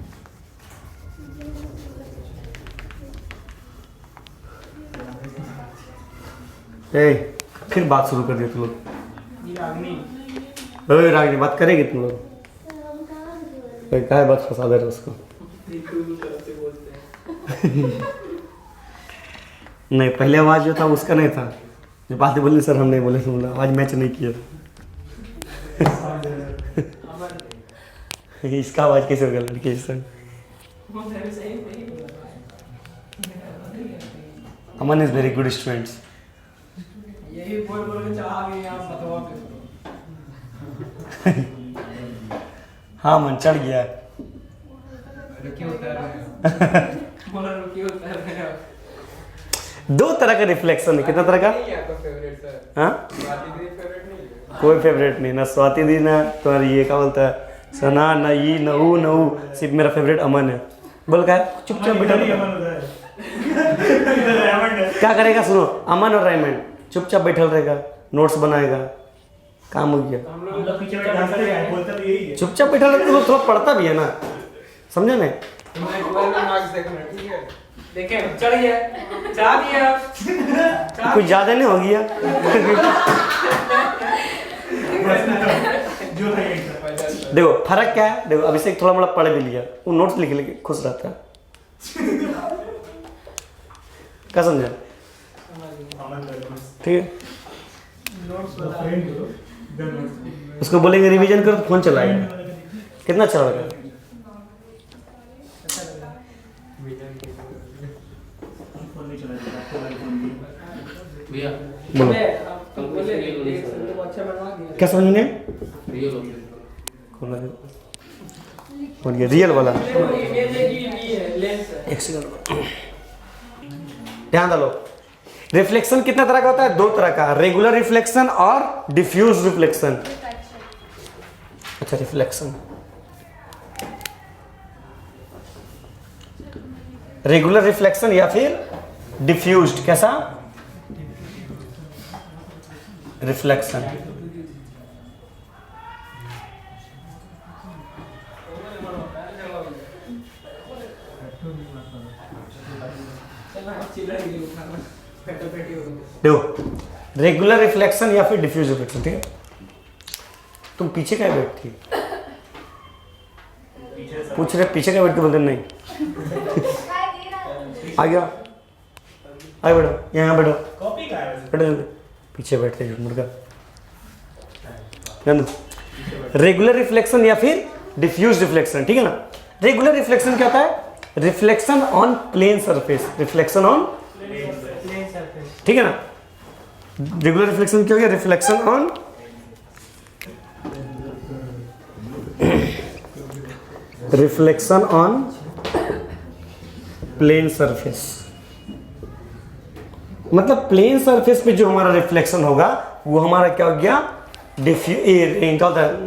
फिर बात शुरू कर दिया तुम लोग, रागिनी बात करेगी तुम लोग, क्या है बात फंसा दे रहे उसको। नहीं, पहले आवाज जो था उसका नहीं था, जो बातें बोली सर हम नहीं बोले, तुम लोग आज मैच नहीं किया। इसका आवाज कैसे हो गया लड़की से, अमन इज वेरी गुड स्टूडेंट्स। यही बोल बोल के चला गए आप बताओ फिर। हाँ मन चढ़ गया। रुकिए उतर रहे बोला रुकिए उतर रहे दो तरह का रिफ्लेक्शन है। कितना तरह का? नहीं है आपका फेवरेट सर? हाँ स्वाति दी फेवरेट नहीं है? कोई फेवरेट नहीं, ना स्वाति दी ना तुम्हारी ये क्या बोलता है सना, ना ये ना वो ना वो, सिर्फ मेरा फेवरेट अमन है। बोल का चुपचाप बैठा क्या करेगा? सुनो, अमन और रेमंड चुपचाप बैठल रहेगा, नोट्स बनाएगा, काम हो गया। हम हम लोग लोग पीछे बैठ हंसते हैं, बोलता तो यही है। चुपचाप बैठा रहता तो थोड़ा पढ़ता भी है ना, समझे ना? तुम्हारे 12 में मार्क्स देखना ठीक है? देखें चढ़ गया, चढ़ा दिया कुछ ज्यादा नहीं हो गया। जो है यही सब। देखो फर्क क्या है, देखो अभिषेक थोड़ा मोड़ा पढ़ भी लिया, वो नोट्स लिख लेके खुश रहता है। क्या समझा? ठीक है, नोट्स तो बता फ्रेंड करो, इधर नोट्स। उसको बोलेंगे रिवीजन करो तो फोन चलाएगा। कितना अच्छा लगा? फोन नहीं चला जाता, आपको लाइक फोन दिया। भैया बोलो तुम बोले तो अच्छा बनवा दिया। क्या समझ में? रियल होते कौन ये रियल वाला? ये है लेंस है। एक सेकंड ध्यान डालो। रिफ्लेक्शन कितना तरह का होता है? दो तरह का, रेगुलर रिफ्लेक्शन और डिफ्यूज रिफ्लेक्शन। अच्छा रिफ्लेक्शन, रेगुलर रिफ्लेक्शन या फिर डिफ्यूज्ड, कैसा रिफ्लेक्शन? देखो रेगुलर रिफ्लेक्शन या फिर डिफ्यूज रिफ्लेक्शन, ठीक है? तुम पीछे क्या बैठती? पूछ रहे पीछे क्या बैठ के बोलते नहीं। आ गया, आगे बैठो, यहाँ बैठो, कॉपी का है वैसे। बैठो जल्दी। पीछे बैठते हैं मुर्गा। रेगुलर रिफ्लेक्शन या फिर डिफ्यूज रिफ्लेक्शन, ठीक है ना? रेगुलर रिफ्लेक्शन क्या होता है? Reflection on plane surface, reflection on, ठीक है ना? रेगुलर रिफ्लेक्शन क्या हो गया? Reflection on reflection on plane surface, मतलब प्लेन सरफेस पे जो हमारा रिफ्लेक्शन होगा वो हमारा क्या हो गया?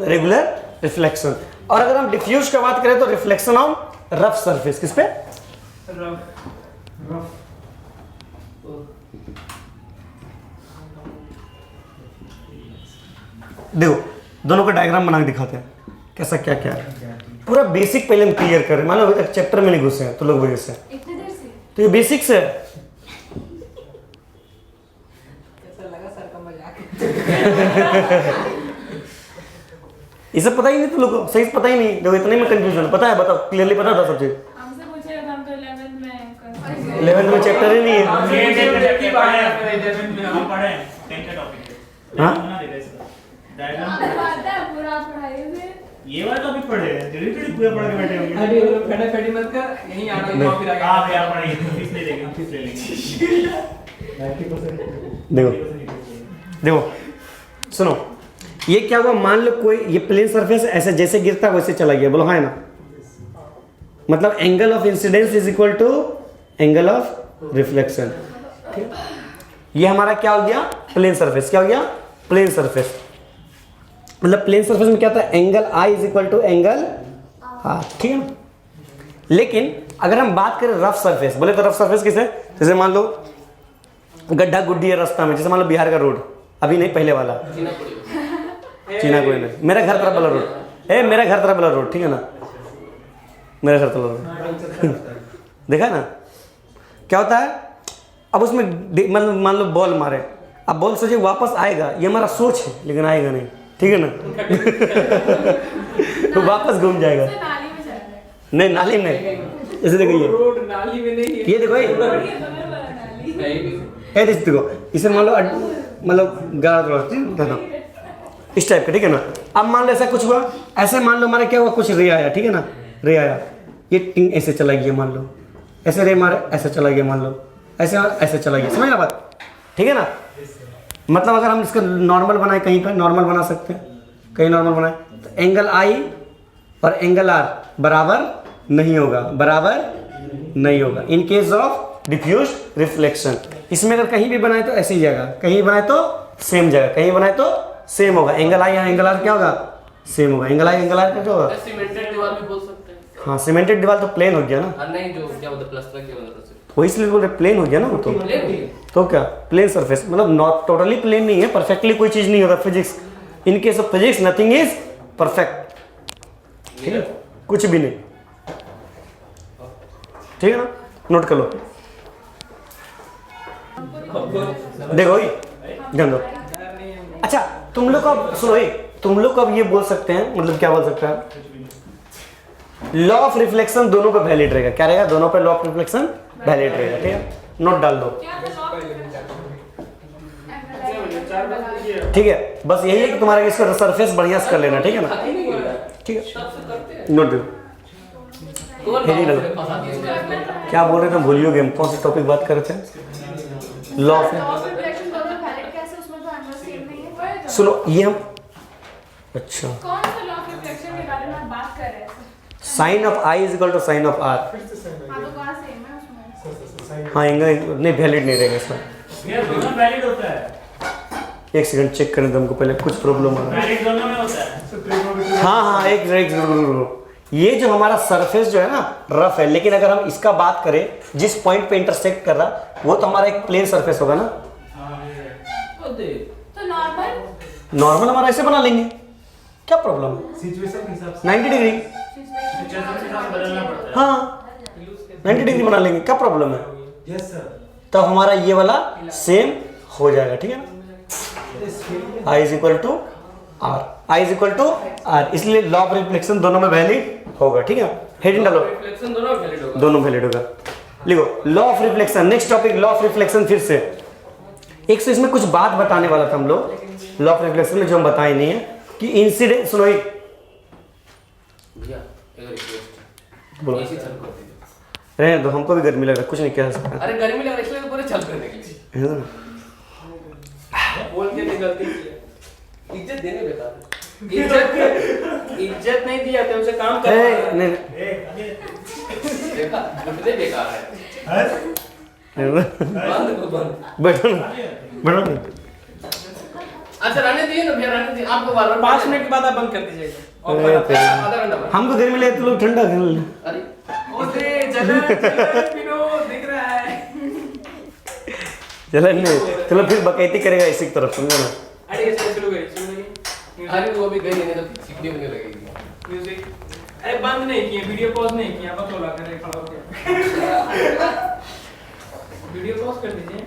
Regular reflection. और अगर हम डिफ्यूज की बात करें तो रिफ्लेक्शन ऑन रफ सरफेस, किस पे? देखो दोनों का डायग्राम बना के दिखाते हैं कैसा क्या क्या है। पूरा बेसिक पहले हम क्लियर करें, मान लो अभी तक चैप्टर में नहीं घुसे हैं तो लोग वजह से, इतनी देर से तो ये बेसिक्स है। कैसा लगा सर का मजाक? ये सब पता ही नहीं, तो लोग को सही से पता ही नहीं, देखो इतने में कंफ्यूजन। पता है, बताओ क्लियरली पता था सब चीज? हमसे पूछेगा तो हम तो 11th में 11th में चैप्टर ही नहीं है। हम ये चैप्टर की पढ़े हैं, हम पढ़े हैं 10 का टॉपिक है। हाँ? बना देगा इसका डायग्राम। आपको आता है पूरा पढ़ाई में? ये वाला टॉपिक पढ़े हैं, धीरे-धीरे पूरा पढ़ के बैठे होंगे। अरे फटाफट मत कर, यहीं आना नहीं। फिर आगे। आप यार पढ़ाइए, फीस ले लेंगे, फीस ले लेंगे। 90% देखो देखो सुनो, ये क्या हुआ? मान लो कोई ये प्लेन सरफेस ऐसे जैसे गिरता वैसे चला गया, बोलो हाँ ना? मतलब angle of incidence is equal to angle of reflection. ये हमारा क्या हो गया? Plane surface. क्या हो गया? Plane surface. मतलब प्लेन सरफेस में क्या होता है? Angle I is equal to angle R, ठीक है ना? लेकिन अगर हम बात करें रफ सरफेस, बोले तो रफ सरफेस किसे? जैसे मान लो गड्ढा गुड्डी है रास्ता में, जैसे मान लो बिहार का रोड, अभी नहीं पहले वाला, चीना कोई नहीं, मेरा घर तरफ वाला रोड, मेरा घर तरफ वाला रोड, ठीक है ना? मेरा घर तरफ वाला रोड देखा ना क्या होता है? अब उसमें मतलब मान लो बॉल मारे, अब बॉल सोचे वापस आएगा, ये हमारा सोच है, लेकिन आएगा नहीं, ठीक है ना? तो वापस घूम जाएगा। से नाली में चल रहा है। नहीं नाली में, ऐसे देखो रोड नाली में नहीं है। ये देखो रोड के बगल वाला नाली। ये देखो, इसे मान लो मतलब गाँव इस टाइप का, ठीक है ना? अब मान लो ऐसा कुछ हुआ, ऐसे मान लो हमारा क्या हुआ? कुछ रे आया, ठीक है ना? रे आया, ये टिंग ऐसे चला गया मान लो, ऐसे रे मारे ऐसे चला गया मान लो, ऐसे ऐसे चला गया, समझ ना बात, ठीक है ना। मतलब अगर हम इसका नॉर्मल बनाए कहीं पर नॉर्मल बना सकते हैं, कहीं नॉर्मल बनाए तो एंगल आई और एंगल आर बराबर नहीं होगा, बराबर नहीं होगा in case of diffuse reflection. इसमें अगर कहीं भी बनाए तो ऐसी जगह, कहीं बनाए तो सेम जगह, कहीं बनाए तो सेम होगा। एंगल आई या एंगल आर क्या होगा, सेम होगा। एंगल आई एंगल आर क्या होगा, सीमेंटेड दीवार भी बोल सकते हैं। हाँ सीमेंटेड दीवार तो प्लेन हो गया ना, नहीं जो क्या बोलते प्लास्टर क्या बोलते हैं वही इसलिए बोल रहे प्लेन हो गया ना वो तो। तो क्या प्लेन सरफेस, मतलब नॉट टोटली प्लेन नहीं है, परफेक्टली कोई चीज नहीं होता physics. In case of physics nothing is perfect, ठीक है, कुछ भी नहीं, ठीक है ना, नोट कर लो। देखो ही ध्यान दो। अच्छा तुम लोग को अब सुनो, तुम लोग को अब ये बोल सकते हैं, मतलब क्या बोल सकते हैं, लॉ ऑफ रिफ्लेक्शन दोनों पे वैलिड रहेगा। क्या रहेगा, दोनों पे लॉ ऑफ रिफ्लेक्शन वैलिड रहेगा, ठीक है, नोट डाल दो, ठीक है। बस यही है कि तुम्हारा इसका सरफेस बढ़िया से कर लेना, ठीक है ना, ठीक है, नोट दो। क्या बोल रहे थे, भूलियो गेम, कौन सा टॉपिक बात कर रहे थे, लॉ ऑफ। सुनो ये हम, अच्छा sine of I is equal to sine of R. हाँ एंगल नहीं वैलिड नहीं रहेगा इसमें, ये दोनों वैलिड होता है। एक सेकंड चेक करने दो हमको, पहले कुछ प्रॉब्लम आ रहा है। वैलिड दोनों में होता है। हाँ एक ये जो हमारा सरफेस जो है ना रफ है, लेकिन अगर हम इसका बात करें जिस पॉइंट पे इंटरसेक्ट कर रहा वो तो हमारा एक प्लेन सरफेस होगा ना। तो नॉर्मल हमारा ऐसे बना लेंगे, क्या प्रॉब्लम है, सिचुएशन के हिसाब से 90 डिग्री, बदलना पड़ता है। हाँ 90 डिग्री बना लेंगे, क्या प्रॉब्लम है। Yes sir. तो हमारा ये वाला सेम हो जाएगा, ठीक है ना, I is equal to R, I is equal to R, इसलिए लॉ ऑफ रिफ्लेक्शन दोनों में वैलिड होगा, ठीक है। हेडिंग डालो, रिफ्लेक्शन दोनों वैलिड होगा, दोनों वैलिड होगा। लिखो law of reflection. Next topic law of reflection. फिर से एक से इसमें कुछ बात बताने वाला था हम लोग लॉ ऑफ रिफ्लेक्शन में, जो हम बताए नहीं है कि इंसिडेंट, सुनो एक भैया एक रिक्वेस्ट, बोलो। एसी चालू कर दीजिए। रहने दो, हमको भी गर्मी लग रहा है, कुछ नहीं कह सकते। अरे गर्मी लग रही है इसलिए पूरे चालू करने के लिए है ना? बोल के गलती की है। इज्जत देने बेकार है। इज्जत नहीं दिया तो उसे काम कर। नहीं देखा घुटने बेकार है, बंद को बंद। बैठो ना, बैठो ना। अच्छा रहने दिए ना भैया, रहने दिए, आपको बार-बार 5 मिनट के बाद आप बंद कर दीजिएगा। अरे तेरे। आधा घंटा बाद। हमको गर्मी लगे तो लोग ठंडा कर ले। अरे ओए जलन पिनो दिख रहा है। चलो नहीं, चलो फिर बकैती करेगा इसी की तरफ, समझो ना। अरे इसको शुरू करिए। अरे वो भी गई नहीं तो सीखने में नहीं लगेगी। म्यूजिक। अरे बंद नहीं किए, वीडियो पॉज नहीं किया, बस बोला कर खड़ा हो गया। वीडियो पॉज कर दीजिए।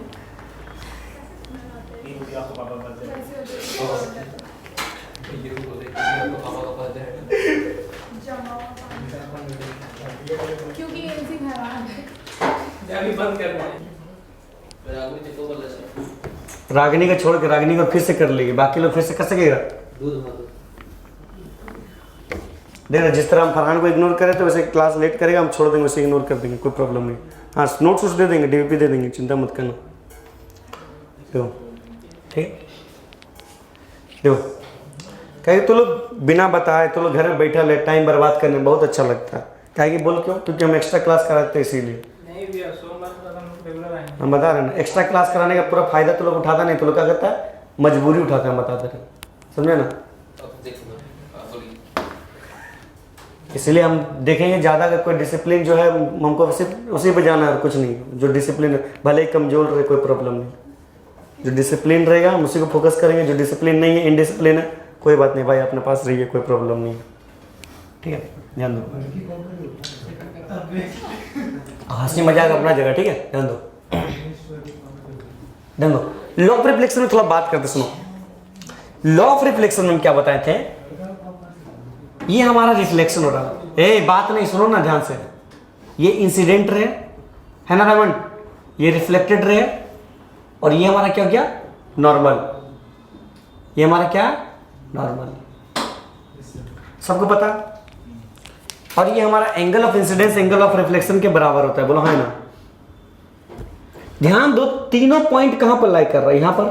आपको पापा बोलते हैं। ये वो देखिए आपको पापा का पता है। क्योंकि ये ऐसी खराब है। अभी बंद कर रहे हैं। रागनी जी को बोल रहे रागिनी का छोड़ के रागिनी को फिर से कर लेगी, बाकी लोग फिर से कर सकेगा। दूध मत देखो जिस तरह हम फरहान को इग्नोर करें तो वैसे क्लास लेट करेगा, हम छोड़ देंगे वैसे इग्नोर कर देंगे, कोई प्रॉब्लम नहीं। हाँ नोट्स वोट्स दे देंगे, डीवीपी दे देंगे, चिंता मत करना। देखो ठीक, देखो कहीं तो लोग बिना बताए तो लोग घर में बैठा ले टाइम बर्बाद करने में बहुत अच्छा लगता है। क्या कि बोल क्यों, क्योंकि हम एक्स्ट्रा क्लास कराते हैं इसीलिए। नहीं भैया सोमवार को हम रेगुलर आएंगे। हम बता रहे हैं ना, एक्स्ट्रा क्लास कराने का पूरा फायदा तो लोग उठाता नहीं, तो लोग क्या करता है मजबूरी उठाता है, हम बताते रहे, समझे ना। अब देखो बोलिए इसलिए हम देखेंगे ज़्यादा अगर कोई डिसिप्लिन जो है हमको सिर्फ उसी पे जाना है और कुछ नहीं। जो डिसिप्लिन है भले ही कमजोर रहे कोई प्रॉब्लम नहीं, जो डिसिप्लिन रहेगा हम उसी को फोकस करेंगे। जो डिसिप्लिन नहीं है, इनडिसिप्लिन है, कोई बात नहीं भाई, अपने पास रहिए, कोई प्रॉब्लम नहीं है, ठीक है। ध्यान दो, हंसी मजाक अपना जगह, ठीक है, ध्यान दो, ध्यान दो। लॉ ऑफ रिफ्लेक्शन में थोड़ा बात करते, सुनो। लॉ ऑफ रिफ्लेक्शन में क्या बताए थे, ये हमारा रिफ्लेक्शन हो रहा है, बात नहीं, सुनो ना ध्यान से। ये इंसिडेंट रे है ना रावण, ये रिफ्लेक्टेड रे, और ये हमारा क्या हो गया नॉर्मल। ये हमारा क्या नॉर्मल, सबको पता। और ये हमारा angle of incidence angle of reflection के बराबर होता है, बोलो हाँ ना। ध्यान दो, तीनों पॉइंट कहां पर लाई कर रहा है, यहां पर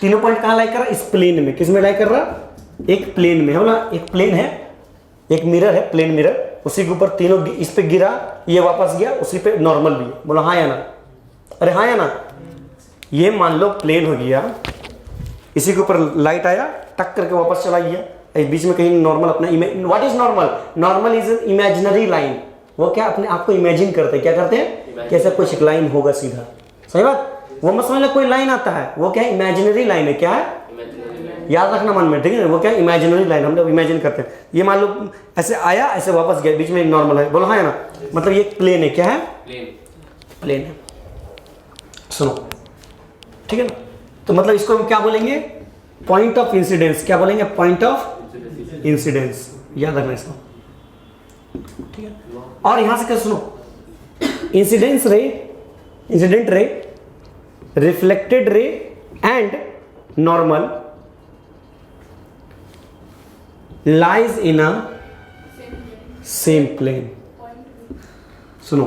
तीनों पॉइंट कहां लाई कर रहा है, इस प्लेन में। किस में लाई कर रहा है, एक प्लेन में है बोला, एक प्लेन है, एक मिरर है, प्लेन मिरर, उसी के ऊपर तीनों इस पे गिरा, ये वापस गया, उसी पे नॉर्मल भी है, बोलो हाँ या ना। अरे हाँ या ना। ये मान लो प्लेन हो गया, इसी के ऊपर लाइट आया, टक करके वापस चला गया, बीच में कहीं नॉर्मल अपना what is normal, normal is an imaginary line. वो क्या अपने आप को इमेजिन करते हैं, क्या करते हैं, कैसे कुछ एक लाइन होगा सीधा, सही बात। वो मत समझ लो कोई लाइन आता है, वो क्या है, इमेजिनरी लाइन है, क्या है, याद रखना मन में, ठीक है। वो क्या इमेजिनरी लाइन, हम लोग इमेजिन करते हैं। ये मान लो ऐसे आया, ऐसे वापस गया, बीच में नॉर्मल है, बोलो हाँ है ना। मतलब ये प्लेन है, क्या है, प्लेन है। सुनो, ठीक है ना। तो मतलब इसको हम क्या बोलेंगे, पॉइंट ऑफ इंसिडेंस। क्या बोलेंगे, पॉइंट ऑफ इंसिडेंस, याद रखना इसको, ठीक है। और यहां से क्या सुनो, इंसिडेंस रे, incident ray, reflected ray and normal lies in a same plane. सुनो,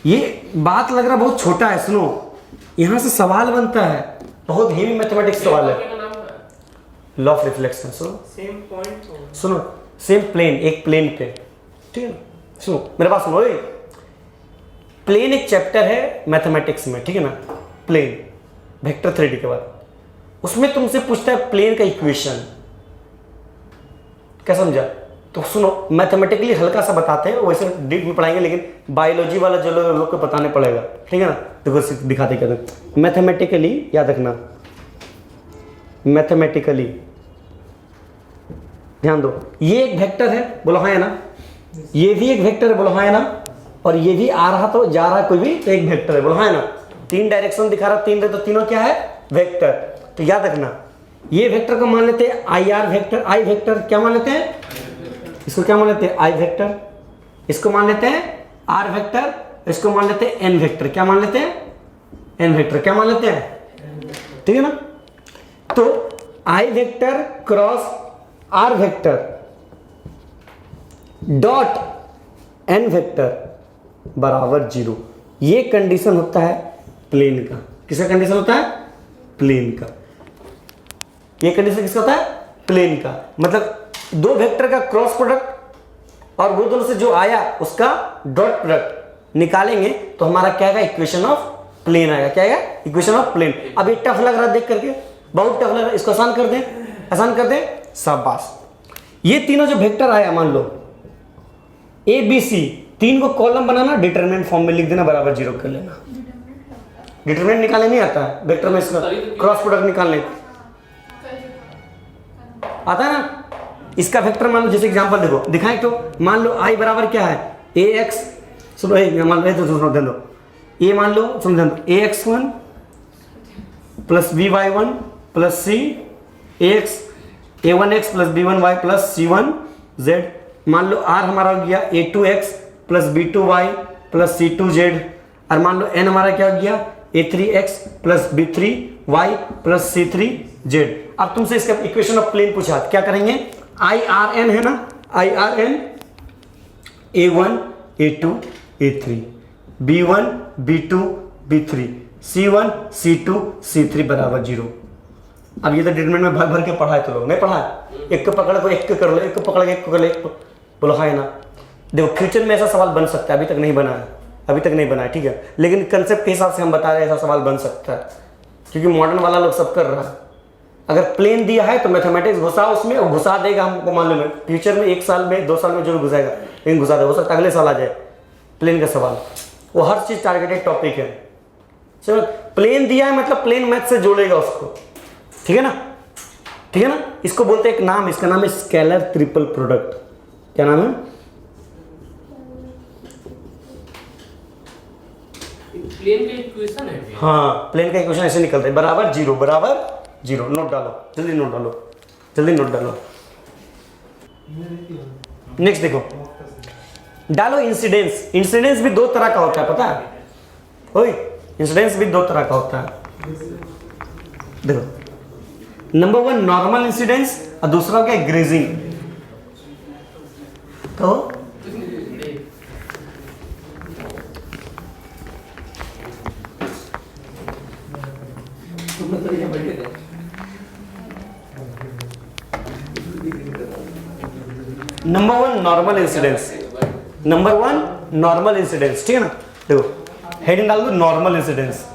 ये बात लग रहा बहुत छोटा है, सुनो यहां से सवाल बनता है, बहुत हेवी मैथमेटिक्स सवाल है, लॉ ऑफ रिफ्लेक्शन। सुनो सेम पॉइंट, सुनो, सेम प्लेन, एक प्लेन पे, ठीक है। सुनो मेरे पास सुनो, प्लेन एक चैप्टर है मैथमेटिक्स में, ठीक है ना, प्लेन वेक्टर थ्योरी के बाद, उसमें तुमसे पूछता है प्लेन का इक्वेशन, क्या समझा। तो सुनो, मैथमेटिकली हल्का सा बताते हैं, वैसे डीप में पढ़ाएंगे, लेकिन बायोलॉजी वाला जो लोग को बताने पड़ेगा, ठीक है ना। देखो दिखाते कहते हैं, मैथमेटिकली याद रखना, मैथमेटिकली ध्यान दो, ये एक वेक्टर है, बोलो हाँ है ना, ये भी एक वेक्टर है, बोलो हाँ है ना, और ये भी आ रहा तो जा रहा कोई भी, तो एक वेक्टर है, बोलो हाँ है ना। तीन डायरेक्शन दिखा रहा, तीन, तो तीनों क्या है, वेक्टर। तो याद रखना, ये वेक्टर को मान लेते हैं I R vector, I vector क्या मान लेते हैं, इसको क्या मान लेते हैं, आई वेक्टर, इसको मान लेते हैं आर वेक्टर, इसको मान लेते हैं एन वेक्टर, क्या मान लेते हैं, एन वेक्टर, क्या मान लेते हैं, ठीक है ना। तो आई vector cross R vector dot N vector बराबर 0, ये कंडीशन होता है प्लेन का। किसका कंडीशन होता है, प्लेन का। ये कंडीशन किसका होता है, प्लेन का। मतलब दो वेक्टर का क्रॉस प्रोडक्ट और वो दोनों से जो आया उसका डॉट प्रोडक्ट निकालेंगे तो हमारा क्या आएगा, इक्वेशन ऑफ प्लेन आएगा। क्या आएगा, इक्वेशन ऑफ प्लेन। अब ये टफ लग रहा है देख करके, बहुत टफ लग रहा है, इसको आसान कर दें, आसान कर दें, शाबाश। ये तीनों जो वेक्टर आया, मान लो ए बी सी, तीन को कॉलम बनाना, डिटरमिनेंट फॉर्म में लिख देना, बराबर 0 कर लेना। डिटरमिनेंट निकालने नहीं आता है वेक्टर में, इसका क्रॉस प्रोडक्ट निकालने आता है ना। इसका वेक्टर मान लो, जैसे एग्जांपल देखो, दिखाएं तो, मान लो आई बराबर क्या है, ए एक्स, सुनो मान लो, सुनो ध्यान दो, ये मान लो, सुनो ध्यान दो, AX1 plus BY1 plus C AX A1X plus B1Y plus C1Z। मान लो R हमारा हो गया A2X plus B2Y plus C2Z। और मान लो N हमारा क्या हो गया, A3X plus B3Y plus C3Z। अब तुमसे इसका इक्वेशन ऑफ प्लेन पूछा, क्या करेंगे, IRN है ना, IRN A1 A2 A3 B1 B2 B3 C1 C2 C3 बराबर 0। अब ये तो डिटरमिनेंट में भर भर के पढ़ा है, तो लोग नहीं पढ़ा है, एक को पकड़ को एक को कर लो, एक को पकड़ के एक को कर लो, एक को बोलो हाँ ना। देखो फ्यूचर में ऐसा सवाल बन सकता है, अभी तक नहीं बना है, अभी तक नहीं बना है, ठीक है, लेकिन कंसेप्ट के हिसाब से हम बता रहे हैं ऐसा सवाल बन सकता है, क्योंकि मॉडर्न वाला लोग सब कर रहा है। अगर प्लेन दिया है तो मैथमेटिक्स घुसाओ उसमें, और घुसा देगा हमको मालूम है, फ्यूचर में 1 साल में 2 साल में जो भी घुसाएगा, लेकिन घुसा देगा, हो सकता है अगले साल आ जाए प्लेन का सवाल। वो हर चीज टारगेटेड टॉपिक है। चलो प्लेन दिया है मतलब प्लेन मैथ से जोड़ेगा उसको, ठीक है ना, ठीक है ना। इसको बोलते हैं एक नाम, इसका नाम है स्केलर ट्रिपल प्रोडक्ट। क्या नाम है, प्लेन का इक्वेशन है। हाँ प्लेन का इक्वेशन ऐसे निकलता है, बराबर 0 बराबर 0। नोट डालो, जल्दी नोट डालो, जल्दी नोट डालो। नेक्स्ट देखो, डालो इंसिडेंस। इंसिडेंस भी 2 तरह का होता है, पता है, ओए इंसिडेंस भी 2 तरह का होता है। देखो, नंबर 1 नॉर्मल इंसिडेंस और दूसरा क्या है, ग्रेजिंग। तो number one normal incidence, number one normal incidence, ठीक है ना। देखो हेडिंग डाल दो नॉर्मल इंसिडेंस।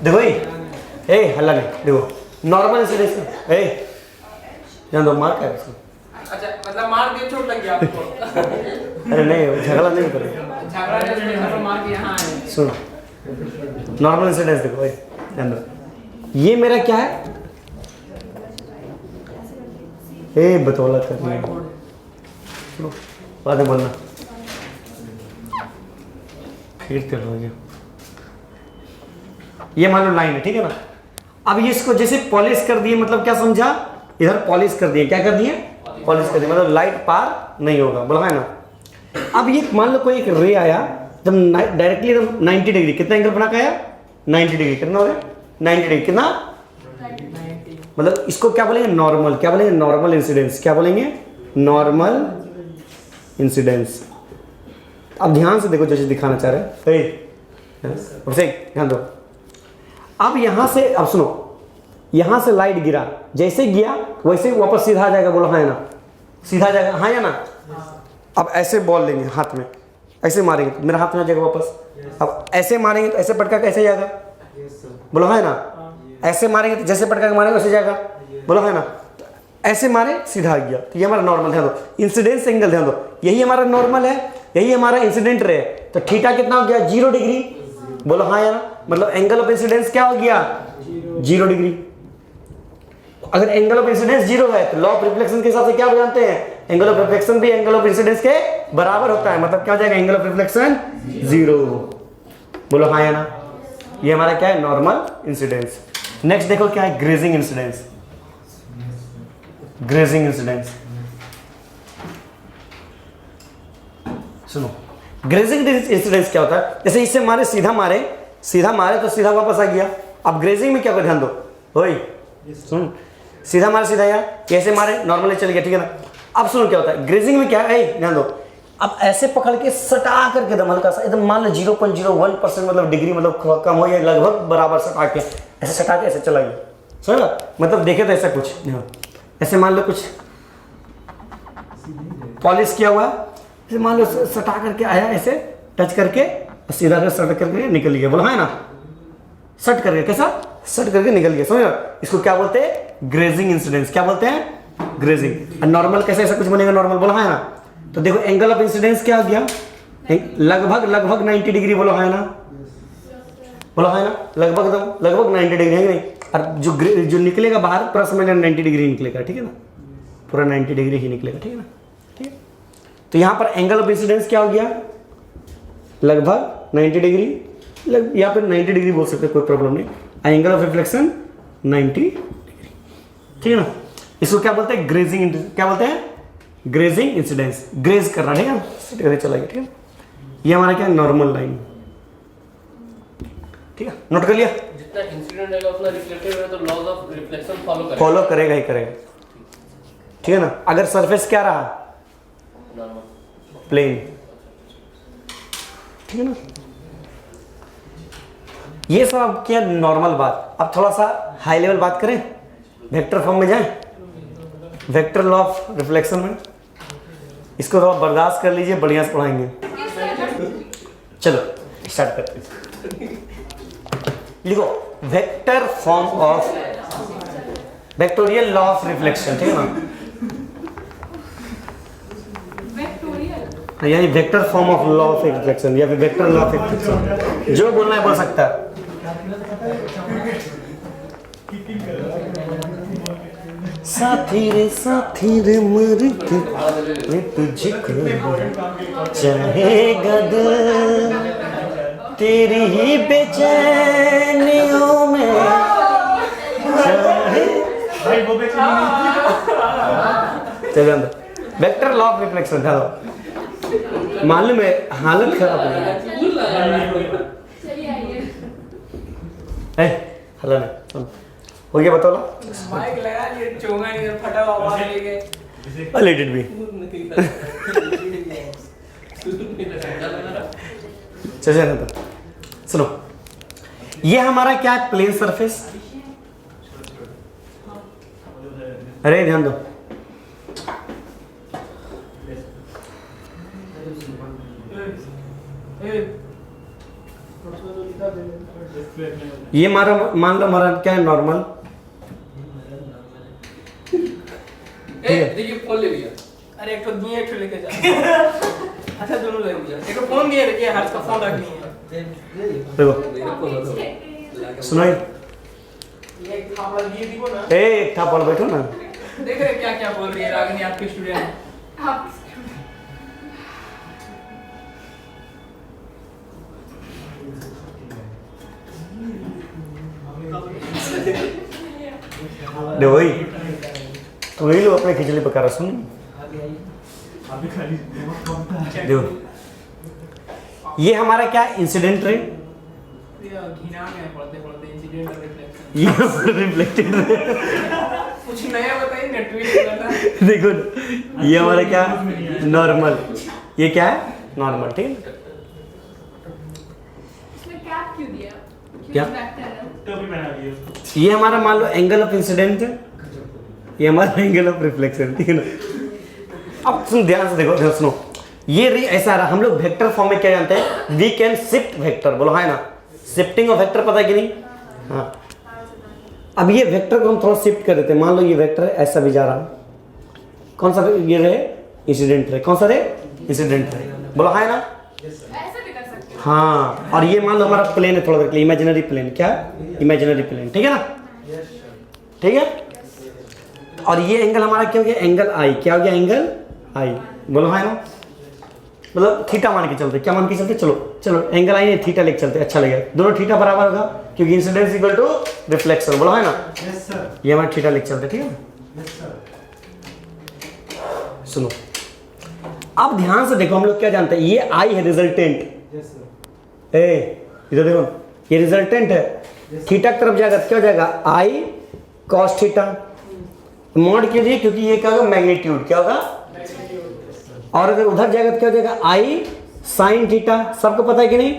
देखो ए हल्ला नहीं, देखो नॉर्मल इंसिडेंस ए जान दो, मार क्या है इसको? अच्छा मतलब मार दिया, चोट लग गया आपको। अरे नहीं झगड़ा नहीं करेगा, झगड़ा नहीं, मार के यहाँ आए। सुनो नॉर्मल इंसिडेंस देखो ए ध्यान दो, ये मेरा क्या है, ए बतौला करनी है, सुनो बाद में बोलना, फिर तेल हो गया। ये मान लो लाइन है, ठीक है ना। अब ये इसको जैसे पॉलिश कर दिए, मतलब क्या समझा, इधर पॉलिश कर दिए, क्या कर दिए, पॉलिश कर दिए, मतलब लाइट पार नहीं होगा, बोला है ना। अब ये मान लो कोई एक रे आया, जब डायरेक्टली एकदम 90 डिग्री, कितना एंगल बना के आया, 90 डिग्री, कितना हो गया 90 डिग्री, कितना, मतलब इसको क्या बोलेंगे, नॉर्मल, क्या बोलेंगे, नॉर्मल इंसिडेंस, क्या बोलेंगे, नॉर्मल इंसिडेंस। अब ध्यान से देखो जैसे दिखाना चाह रहे हैं, ध्यान दो। अब यहां से, अब सुनो, यहां से लाइट गिरा, जैसे गया वैसे वापस सीधा आ जाएगा, बोलो हाँ या ना, सीधा आ जाएगा, हाँ या ना। अब ऐसे बॉल लेंगे हाथ में, ऐसे मारेंगे तो मेरा हाथ में आ जाएगा वापस। अब ऐसे मारेंगे तो ऐसे पटका कैसे जाएगा, बोलो हाँ ना। ऐसे मारेंगे तो जैसे पटका के मारेंगे वैसे जाएगा, बोलो है ना। तो ऐसे मारे सीधा आ गया, तो ये हमारा नॉर्मल, ध्यान दो इंसिडेंस एंगल, ध्यान दो यही हमारा नॉर्मल है, यही हमारा इंसिडेंट रे है। तो थीटा कितना हो गया, 0 डिग्री, बोलो हाँ या ना। मतलब एंगल ऑफ इंसिडेंस क्या हो गया, 0 डिग्री। अगर एंगल ऑफ इंसिडेंस 0 है तो लॉ ऑफ रिफ्लेक्शन के हिसाब से क्या जानते हैं, एंगल ऑफ रिफ्लेक्शन भी एंगल ऑफ इंसिडेंस के बराबर होता है, मतलब क्या हो जाएगा, एंगल ऑफ रिफ्लेक्शन 0, बोलो हाँ या ना। ये हमारा क्या है, नॉर्मल इंसिडेंस। नेक्स्ट देखो क्या है, ग्रेजिंग इंसिडेंस। ग्रेजिंग इंसिडेंस सुनो, ग्रेजिंग इंसिडेंस क्या होता है, जैसे इससे मारे सीधा मारे, सीधा मारे तो सीधा वापस आ गया। अब ग्रेजिंग में क्या कर, ध्यान दो ओए सुन, सीधा मारे सीधा आया, कैसे मारे नॉर्मली चल गया, ठीक है ना। अब सुनो क्या होता है ग्रेजिंग में, क्या है ध्यान दो। अब ऐसे पकड़ के सटा करके एकदम हल्का सा, एकदम मान लो 0.01% मतलब डिग्री, मतलब कम हो या लगभग बराबर सटा के, ऐसे सटा के ऐसे चला गया, समझ, मतलब देखे तो ऐसा कुछ ऐसे मान लो कुछ पॉलिश किया हुआ, ऐसे मान लो सटा करके आया, ऐसे टच करके सीधा कर सट करके निकल गया, बोला है ना, सट करके, कैसा सट करके निकल गया, समझ। इसको क्या बोलते हैं, ग्रेजिंग इंसिडेंस, क्या बोलते हैं, ग्रेजिंग। नॉर्मल कैसे ऐसा कुछ बनेगा, नॉर्मल, बोला है ना। तो देखो एंगल ऑफ इंसिडेंस क्या हो गया, लगभग 90 डिग्री, बोलो है ना, बोलो है ना, लगभग 90 डिग्री है नहीं। और जो निकलेगा बाहर पूरा समय 90 डिग्री निकलेगा, ठीक है ना, पूरा 90 डिग्री ही निकलेगा, ठीक है ना, ठीक है। तो यहाँ पर एंगल ऑफ इंसिडेंस क्या हो गया, लगभग 90 डिग्री, या फिर 90 डिग्री बोल सकते, कोई प्रॉब्लम नहीं। एंगल ऑफ रिफ्लेक्शन 90 डिग्री, ठीक है ना। इसको क्या बोलते हैं, ग्रेजिंग, क्या बोलते हैं, ग्रेजिंग इंसिडेंस, ग्रेज करना, ठीक है, चला गया, ठीक है। ये हमारा क्या, नॉर्मल लाइन, ठीक है, नोट कर लिया। जितना इंसिडेंट रहेगा उतना रिफ्लेक्टिव है, तो लॉज ऑफ रिफ्लेक्शन फॉलो करेगा ही करेगा, ठीक है ना। अगर सरफेस क्या रहा, प्लेन, ठीक है ना। ये सब अब क्या नॉर्मल बात। अब थोड़ा सा हाई लेवल बात करें, वेक्टर फॉर्म में जाएं, वेक्टर लॉ ऑफ रिफ्लेक्शन में। इसको थोड़ा बर्दाश्त कर लीजिए, बढ़िया से पढ़ाएंगे। चलो स्टार्ट करते हैं। लिखो vector form of, vectorial law of reflection, ठीक है ना, यानी vector form of law of reflection या फिर वेक्टर लॉ ऑफ रिफ्लेक्शन, जो बोलना है बोल सकता है। साथी रे मर के तुझको चाहेगा दिल, तेरी ही बेचैनियों में चलो अंदर। वेक्टर लॉ ऑफ रिफ्लेक्शन था, मालूम है हालत खराब हो गई, हला नहीं हो गया, बताओ माइक लगा लिए, चोंगा नहीं फटा हुआ, आवाज लेके लेट इट बी। चलिए रहने दो। सुनो, ये हमारा क्या है, प्लेन सरफेस। अरे ध्यान दो, ये हमारा मान लो हमारा क्या है, नॉर्मल। देखिए फोन ले लिया। अरे एक तो दिए एक तो लेके जा। अच्छा दोनों ले लिया। एक तो फोन दिए देखिए, हर्ष का फोन रख लिए। देखो सुनो, ये एक थापड़ा दिए दीपो ना। ए थापड़ बैठो ना। देख रहे क्या क्या बोल रही है रागिनी आपकी स्टूडेंट। आप देखो वही तो वही लो अपने खिचड़ी पका रहा। सुन अभी खाली बहुत कम था। देखो, ये हमारा क्या है, इंसिडेंट रे। घिना में पढ़ते पढ़ते इंसिडेंट और रिफ्लेक्शन। ये रिफ्लेक्टेड रे। कुछ नया बताइए ना, ट्वीट करना। देखो ये हमारा क्या, नॉर्मल। ये क्या है, नॉर्मल। ठीक है, इसमें कैप क्यों दिया? क्या? बैठते हैं ना। टोपी पहना दी उसको। ये हमारा मान लो एंगल ऑफ इंसिडेंट है, ये हमारा एंगल ऑफ रिफ्लेक्शन। ठीक है ना। अब सुन ध्यान से देखो, ध्यान सुनो, ये रे ऐसा रहा। हम लोग वेक्टर फॉर्म में क्या जानते हैं, वी कैन शिफ्ट वेक्टर। बोलो है ना, शिफ्टिंग ऑफ वेक्टर पता है कि नहीं? हाँ। अब ये वेक्टर को हम थोड़ा शिफ्ट कर देते हैं। मान लो ये वेक्टर ऐसा भी जा रहा, कौन सा ये रे, इंसिडेंट रे। कौन सा रे, इंसिडेंट रे। बोलो है ना। ऐसा भी कर सकते हो। हाँ, और ये मान लो हमारा प्लेन है थोड़ा देर के लिए, इमेजिनरी प्लेन। क्या, इमेजिनरी प्लेन। ठीक है ना, ठीक है। और ये एंगल हमारा क्या हो गया, एंगल आई। क्या हो गया, एंगल आई। बोलो है ना, मतलब थीटा मान के चलते। क्या मान के चलते, चलो चलो एंगल आई नहीं, थीटा लेके चलते, अच्छा लगेगा। दोनों थीटा बराबर होगा क्योंकि इंसिडेंस इक्वल टू रिफ्लेक्शन। बोलो है ना, यस सर। ये हमारा थीटा लेके चलते। ठीक है ना। Yes sir. सुनो, अब ध्यान से देखो, हम लोग क्या जानते हैं, ये आई है रिजल्टेंट। Yes sir. ए इधर देखो, ये रिजल्टेंट है। थीटा की तरफ जाएगा तो क्या हो जाएगा, आई कॉस थीटा। मॉड कीजिए क्योंकि ये क्या होगा, मैग्नीट्यूड। क्या होगा, और अगर उधर जाएगा तो क्या हो जाएगा, आई साइन थीटा। सबको पता है कि नहीं?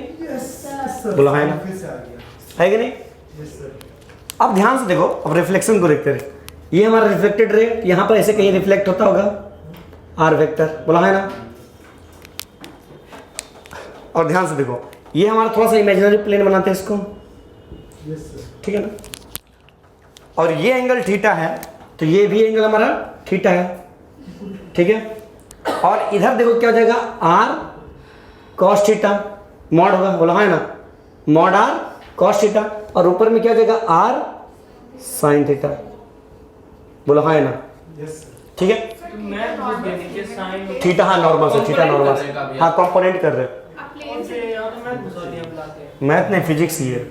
बोला है ना, फिर से आ गया। है कि नहीं? Yes sir. अब ध्यान से देखो, अब रिफ्लेक्शन को देखते रहे। ये हमारा रिफ्लेक्टेड रे, यहाँ पर ऐसे कहीं रिफ्लेक्ट होता होगा, आर वेक्टर। बोला है ना। और ध्यान से देखो, ये हमारा थोड़ा सा इमेजिनरी प्लेन बनाते हैं इसको। Yes sir. ठीक है ना। और ये एंगल थीटा है, तो ये भी एंगल हमारा थीटा है। ठीक है। और इधर देखो क्या हो जाएगा, आर कॉस थीटा। मॉड होगा, बोला है ना, मॉड आर कॉस थीटा। और ऊपर में क्या हो जाएगा, आर साइन थीटा। बोला है ना, यस सर। ठीक है। तो मैं बुझ गया नीचे साइन थीटा, हाँ नॉर्मल से, थीटा नॉर्मल से, हाँ कंपोनेंट कर रहे हैं। आप कौन प्लेन से यहाँ तो मैं घुसा दिया बुलाते। मैथ नहीं, फिजिक्स ही है।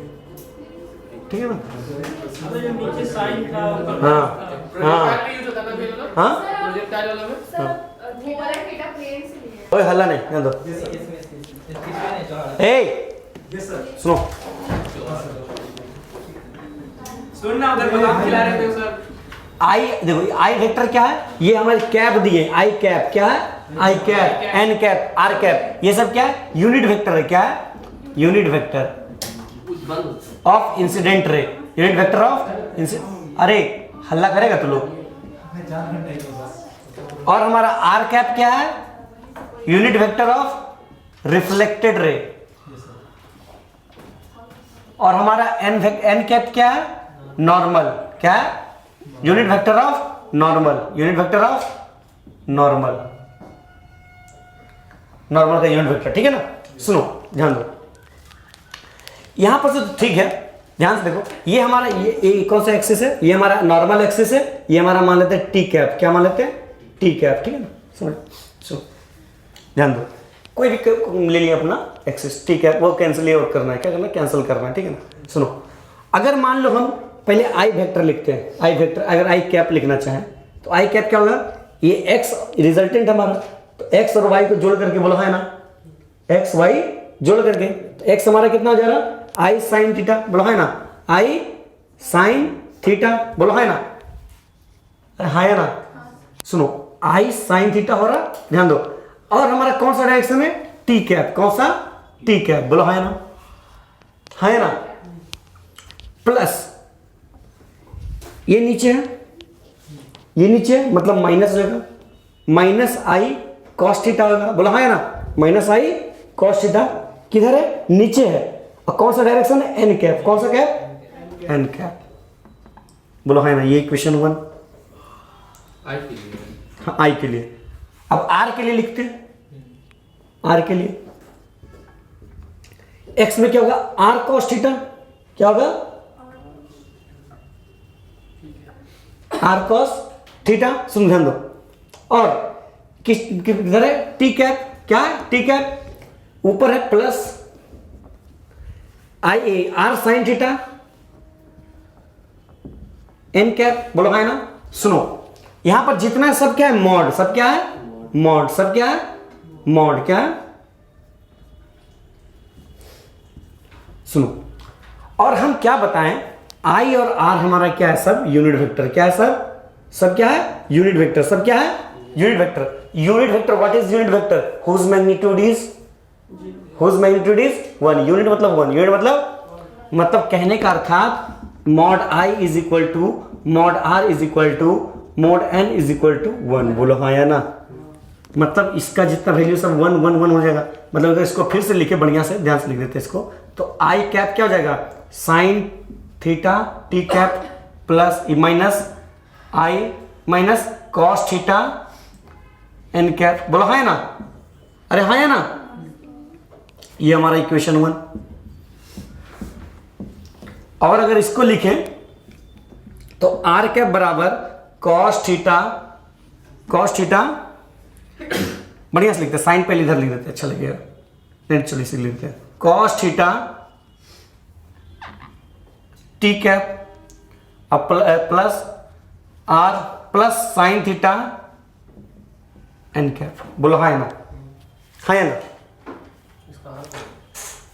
ठीक है ना। अब जो नीचे साइन था ऊपर हाँ। प्रोजेक्टाइल भी यूज होता था पहले ना, हाँ, प्रोजेक्टाइल वाला में। सर वो वाला थीटा प्लेन से नहीं है। कोई हल्ला नहीं, ध्यान दो। ए यस सर। सुनो, सुनना, उधर बादाम खिला रहे थे सर। आई देखो, आई वेक्टर क्या है, ये हमारे कैप दिए, आई कैप। क्या है, I cap, N cap, R cap. ये सब क्या है, यूनिट वेक्टर है। क्या है, यूनिट वेक्टर बंद। Of incident ray. Unit vector of अरे हल्ला करेगा तू लोग। मैं 4 घंटे ही तो बस। और हमारा आर कैप क्या है, unit vector of reflected ray. और हमारा एन कैप क्या है, नॉर्मल। क्या है, unit vector of normal. Unit vector of normal, normal का यूनिट वेक्टर। ठीक है ना। सुनो ध्यान दो, यहां पर से तो ठीक है, ध्यान से देखो, ये हमारा ये कौन सा एक्सिस है, ये हमारा नॉर्मल एक्सिस है। ये हमारा मान लेते हैं टी कैप। क्या मान लेते हैं, टी कैप। ठीक है ना। सुनो ध्यान दो, कोई भी ले लिया अपना एक्सिस, टी कैप, वो कैंसिल आउट करना है। क्या करना है, कैंसिल करना है। ठीक है ना। सुनो, अगर मान लो हम पहले आई वेक्टर लिखते हैं, आई वेक्टर, अगर आई कैप लिखना चाहें तो आई कैप क्या होगा, ये एक्स रिजल्टेंट हमारा, तो एक्स और वाई को जोड़ करके बोलो है ना, एक्स वाई जोड़ करके, तो एक्स हमारा कितना हो जा रहा, आई साइन थीटा। बोलो है ना, आई साइन थीटा। बोलो है ना, अरे हाँ है ना। सुनो, आई साइन थीटा हो रहा, ध्यान दो। और हमारा कौन सा डायरेक्शन है, टी कैप। कौन सा, टी कैप, बोलो हाँ या ना, हाँ या ना, प्लस ये नीचे है, ये नीचे है मतलब माइनस हो जाएगा, माइनस आई कॉस थीटा होगा, बोलो हाँ या ना, माइनस आई कॉस थीटा किधर है, नीचे है, और कौन सा डायरेक्शन है, एन कैप, कौन सा कैप, एन कैप, बोलो हाँ या ना, ये इक्वेशन 1 आई के लिए। हाँ आई के लिए। अब आर के लिए लिखते हैं, आर के लिए एक्स में क्या होगा, आर कॉस थीटा, क्या होगा, आर कॉस थीटा, सुन ध्यान दो, और किधर है, टी कैप, क्या है, टी कैप ऊपर है plus I A R sine theta N cap, बोलो हाँ ना। सुनो यहां पर जितना सब क्या है, मॉड, सब क्या है, मॉड, सब क्या है, मॉड, क्या है, सुनो, और हम क्या बताएं, आई और आर हमारा क्या है, सब यूनिट वेक्टर, क्या है सब क्या है, यूनिट वेक्टर, सब क्या है, unit vector, unit vector, what is unit vector, whose magnitude is 1, unit मतलब 1, यूनिट मतलब कहने का अर्थात mod I is equal to mod R is equal to mod N is equal to 1, बोलो हाँ या ना, मतलब इसका जितना वैल्यू सब 1 1 1 हो जाएगा, मतलब अगर इसको फिर से लिखे बढ़िया से, ध्यान से लिख देते हैं इसको, तो आई कैप क्या हो जाएगा, sine theta T cap plus minus I minus cos theta N cap, बोलो हाँ या ना, अरे हाँ या ना, ये हमारा इक्वेशन 1। और अगर इसको लिखें तो आर कैप बराबर कॉस थीटा बढ़िया से लिखते हैं, साइन पहले इधर लिख देते हैं, अच्छा लगेगा, नहीं चलो इसे लिखते हैं, cos theta T cap plus R plus sine theta N cap, बोलो हाँ या ना, हाँ या ना,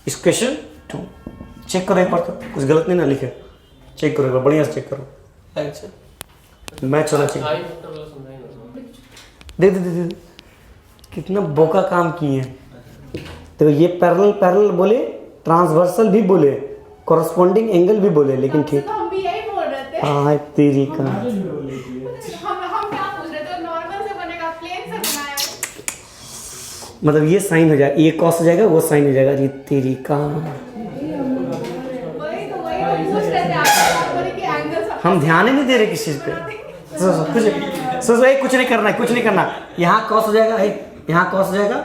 इक्वेशन 2 चेक करो एक बार, तो कुछ गलत नहीं ना लिखे, चेक करो एक बार, बढ़िया से चेक करो, अच्छा मैच होना चाहिए, आई वेक्टर वाला समझाई ना। दे कितना बोका काम किए हैं, तो ये पैरेलल बोले, ट्रांसवर्सल भी बोले, कॉरस्पॉन्डिंग एंगल भी बोले, लेकिन ठीक, तो हम भी यही बोल रहे थे, हाँ तेरी का, हम क्या पूछ रहे थे, नॉर्मल से बनेगा, प्लेन से बनाया है। मतलब ये साइन हो जाएगा, ये कॉस हो जाएगा, वो साइन हो जाएगा, ये तेरी का, वही तो पूछ रहे थे आप, बोले कि एंगल सब हम ध्यान ही नहीं दे रहे किस चीज पे, कुछ नहीं करना है, कुछ नहीं करना, यहाँ कॉस हो जाएगा, यहाँ कॉस हो जाएगा,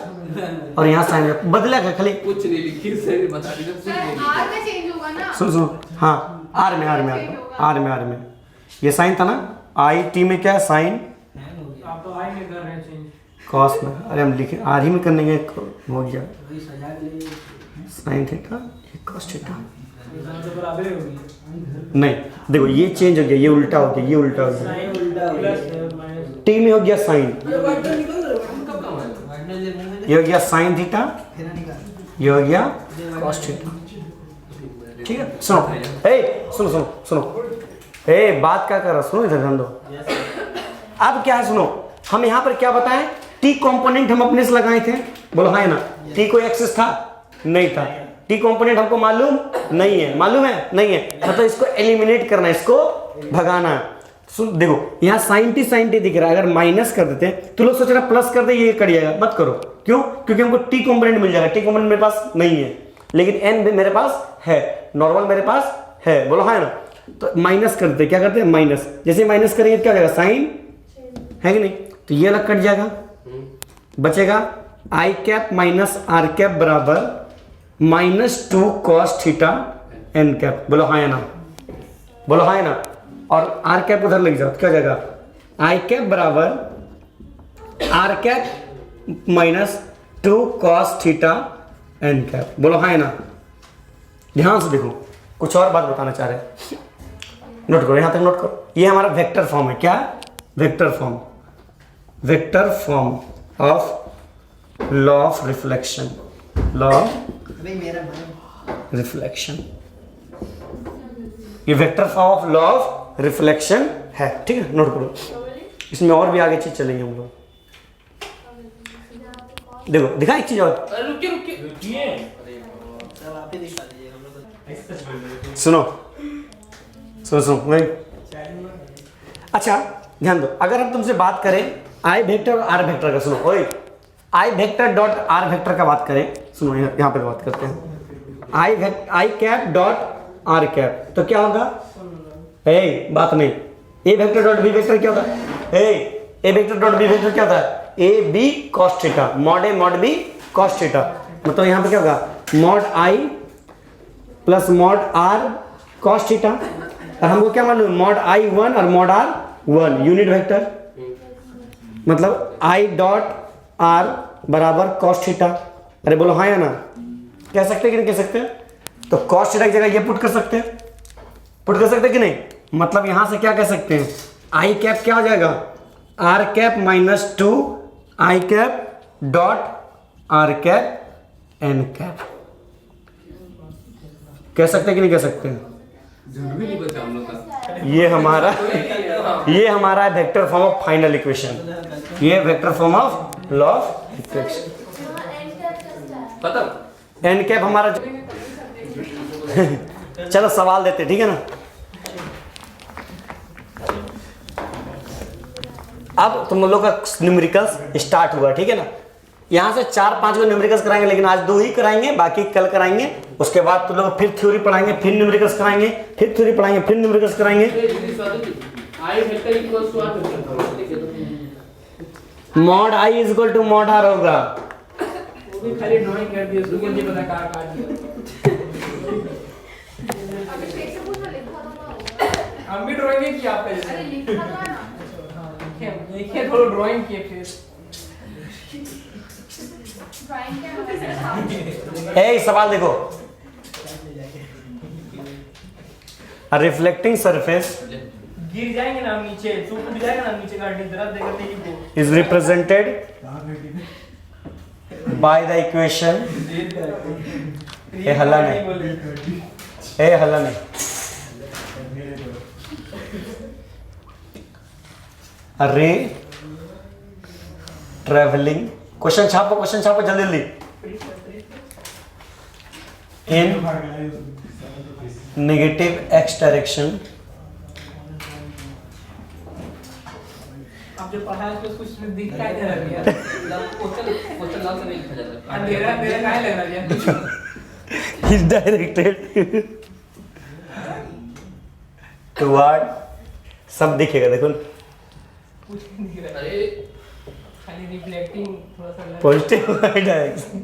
और यहाँ साइन बदलेगा, खाली कुछ नहीं लिखी, सही बता दी, कुछ नहीं लिखी। आर में चेंज होगा ना, सुन हाँ, आर में ये साइन था ना, आई टी में क्या है, साइन, आप तो आई में कर रहे हैं चेंज, कॉस में, अरे हम लिखे आर ही में करने के, हो गया साइन थीटा कॉस थीटा, तो बराबर होगी, नहीं देखो ये चेंज हो गया, ये उल्टा हो गया, ये उल्टा हो गया, साइन उल्टा प्लस माइनस, टी में हो गया साइन, कब कम है? ये हो गया साइन थीटा, ये हो गया कॉस थीटा, ठीक है। सुनो बात क्या कर रहा, सुनो इधर ध्यान दो, अब क्या है सुनो, हम यहाँ पर क्या बताएं, टी कंपोनेंट हम अपने से लगाए थे, बोलो हाँ ना, टी कोई एक्सिस था, नहीं था, टी कंपोनेंट हमको मालूम नहीं है, मालूम है नहीं है, मतलब इसको एलिमिनेट करना है, इसको भगाना है। सुन देखो यहाँ साइन टी दिख रहा है, अगर माइनस कर देते तो लोग सोच रहे प्लस कर दे, ये कट जाएगा, मत करो, क्यों, क्योंकि हमको टी कंपोनेंट मिल जाएगा, टी कंपोनेंट मेरे पास नहीं है, लेकिन एन मेरे पास है, नॉर्मल मेरे पास है, बोलो हाँ ना, तो माइनस करते, क्या करते हैं माइनस, जैसे माइनस करेंगे क्या हो जाएगा, साइन है कि नहीं, तो ये अलग कट जाएगा, बचेगा आई कैप माइनस आर कैप बराबर -2 cos थीटा एन कैप, बोलो हाँ या ना, बोलो हाँ या ना, और आर कैप उधर लग जाओ, क्या हो जाएगा, आई कैप बराबर R cap -2 cos theta N cap, बोलो हाँ या ना। ध्यान से देखो, कुछ और बात बताना चाह रहे हैं, नोट करो, यहां तक नोट करो, ये हमारा वेक्टर फॉर्म है, क्या vector form of law of reflection, law reflection, ये vector form of law of reflection है, ठीक है, नोट करो, इसमें और भी आगे चीज चलेंगे हम लोग, देखो दिखा एक चीज और, रुकिए, सुनो सुनो सुनो नहीं। अच्छा ध्यान दो, अगर हम तुमसे बात करें आई वेक्टर और आर वेक्टर का, सुनो ओए, I vector dot are vector का बात करें, सुनो यहाँ पे बात करते हैं, I cap dot R cap, तो क्या होगा? ए बात नहीं, A vector dot B vector क्या होता है? ए वेक्टर डॉट बी वेक्टर क्या होता है? A B cos theta, mod A mod B cos theta, मतलब यहाँ पे क्या होगा? मॉड आई plus mod R cos theta, और हमको क्या मालूम? मॉड आई 1 और मॉड आर 1 यूनिट वेक्टर, मतलब आई डॉट आर बराबर कॉस थीटा। अरे बोलो हाँ या ना? कह सकते कि नहीं कह सकते? तो कॉस थीटा की जगह ये पुट कर सकते हैं, पुट कर सकते कि नहीं? मतलब यहां से क्या कह सकते हैं? आई कैप क्या हो जाएगा? R cap minus 2 I cap dot R cap N cap. कह सकते कि नहीं कह सकते? झूठ भी नहीं बचा हम लोग का। ये हमारा vector form of final equation, ये vector form of law of reflection. खत्म। एन कैप हमारा चलो सवाल देते, ठीक है ना? अब तुम लोग का न्यूमेरिकल्स स्टार्ट हुआ, ठीक है ना? यहाँ से 4-5 को न्यूमेरिकल्स कराएंगे, लेकिन आज 2 ही कराएंगे, बाकी कल कराएंगे। उसके बाद तुम लोग फिर थ्योरी पढ़ाएंगे, फिर न्यूमेरिकल्स कराएंगे, फिर थ्योरी पढ़ाएंगे, फिर न्यूमेरिकल्स कराएंगे। I vector equals to R vector. Mod I is equal to mod R होगा। वो भी खाली ड्राइंग कर दिया, उसको नहीं पता कहाँ काट दिया। हम भी ड्राइंग किया आप देखिए, थोड़ा ड्राइंग किए फिर। ए सवाल देखो, रिफ्लेक्टिंग सरफेस गिर जाएंगे ना हम नीचे, टूट जाएगा ना नीचे गाड़ी, दर्द देगा नहीं को। is represented by the equation, ए हल्ला नहीं, ए हल्ला नहीं, रे ट्रेवलिंग, क्वेश्चन छापो जल्दी जल्दी, इन नेगेटिव एक्स डायरेक्शन आप जो पढ़ा है उसको कुछ दिखता ही नहीं रहा यार। क्वेश्चन लाल से नहीं लिखा जाता। अंधेरा अंधेरा काहे लग रहा है? is directed toward, सब दिखेगा देखो, कुछ नहीं दिख रहा, अरे खाली रिफ्लेक्टिंग थोड़ा सा लग पॉजिटिव डायरेक्शन।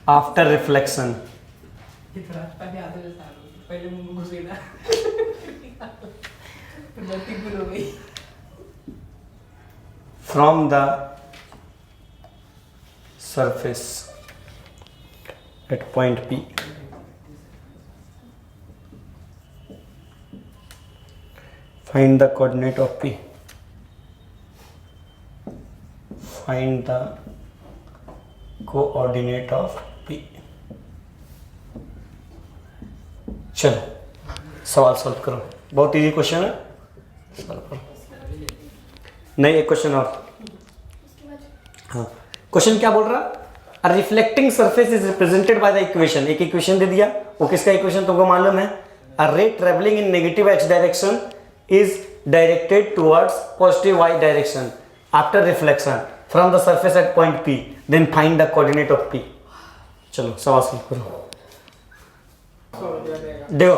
आफ्टर रिफ्लेक्शन, थोड़ा पहले आते थे सालों, पहले मुंह में घुसेगा। गलती भूल हो गई। from the surface at point P, find the coordinate of P, find the coordinate of P। चलो सवाल सॉल्व करो, बहुत इजी क्वेश्चन है, सॉल्व करो। नहीं एक क्वेश्चन और, हाँ क्वेश्चन क्या बोल रहा? A reflecting surface is represented by the equation, एक इक्वेशन दे दिया, वो किसका इक्वेशन तुमको मालूम है? A ray travelling in negative x direction is directed towards positive y direction after reflection from the surface at point P, then find the coordinate of P. चलो सवाल सॉल्व करो। देखो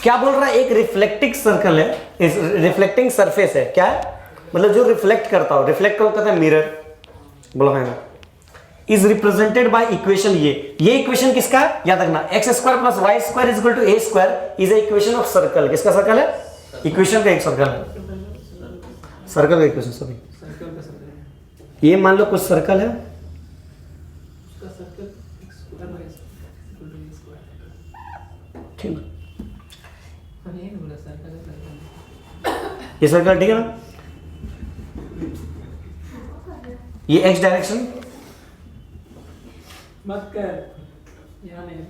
क्या बोल रहा है, एक रिफ्लेक्टिंग सर्कल है, इस रिफ्लेक्टिंग सरफेस है, क्या है? मतलब जो रिफ्लेक्ट करता हो, रिफ्लेक्ट करता है मिरर, बोलो है ना, इज रिप्रेजेंटेड बाय इक्वेशन। ये इक्वेशन किसका है? याद रखना, X square plus Y square is equal to A square is a equation of circle. किसका सर्कल है? इक्वेशन का एक सर्कल है, सर्कल का इक्वेशन सभी। ये मान लो कुछ सर्कल है, ठीक है, ये सर्कल ठीक है ना, ये एक्स डायरेक्शन, मत कर यहाँ नहीं।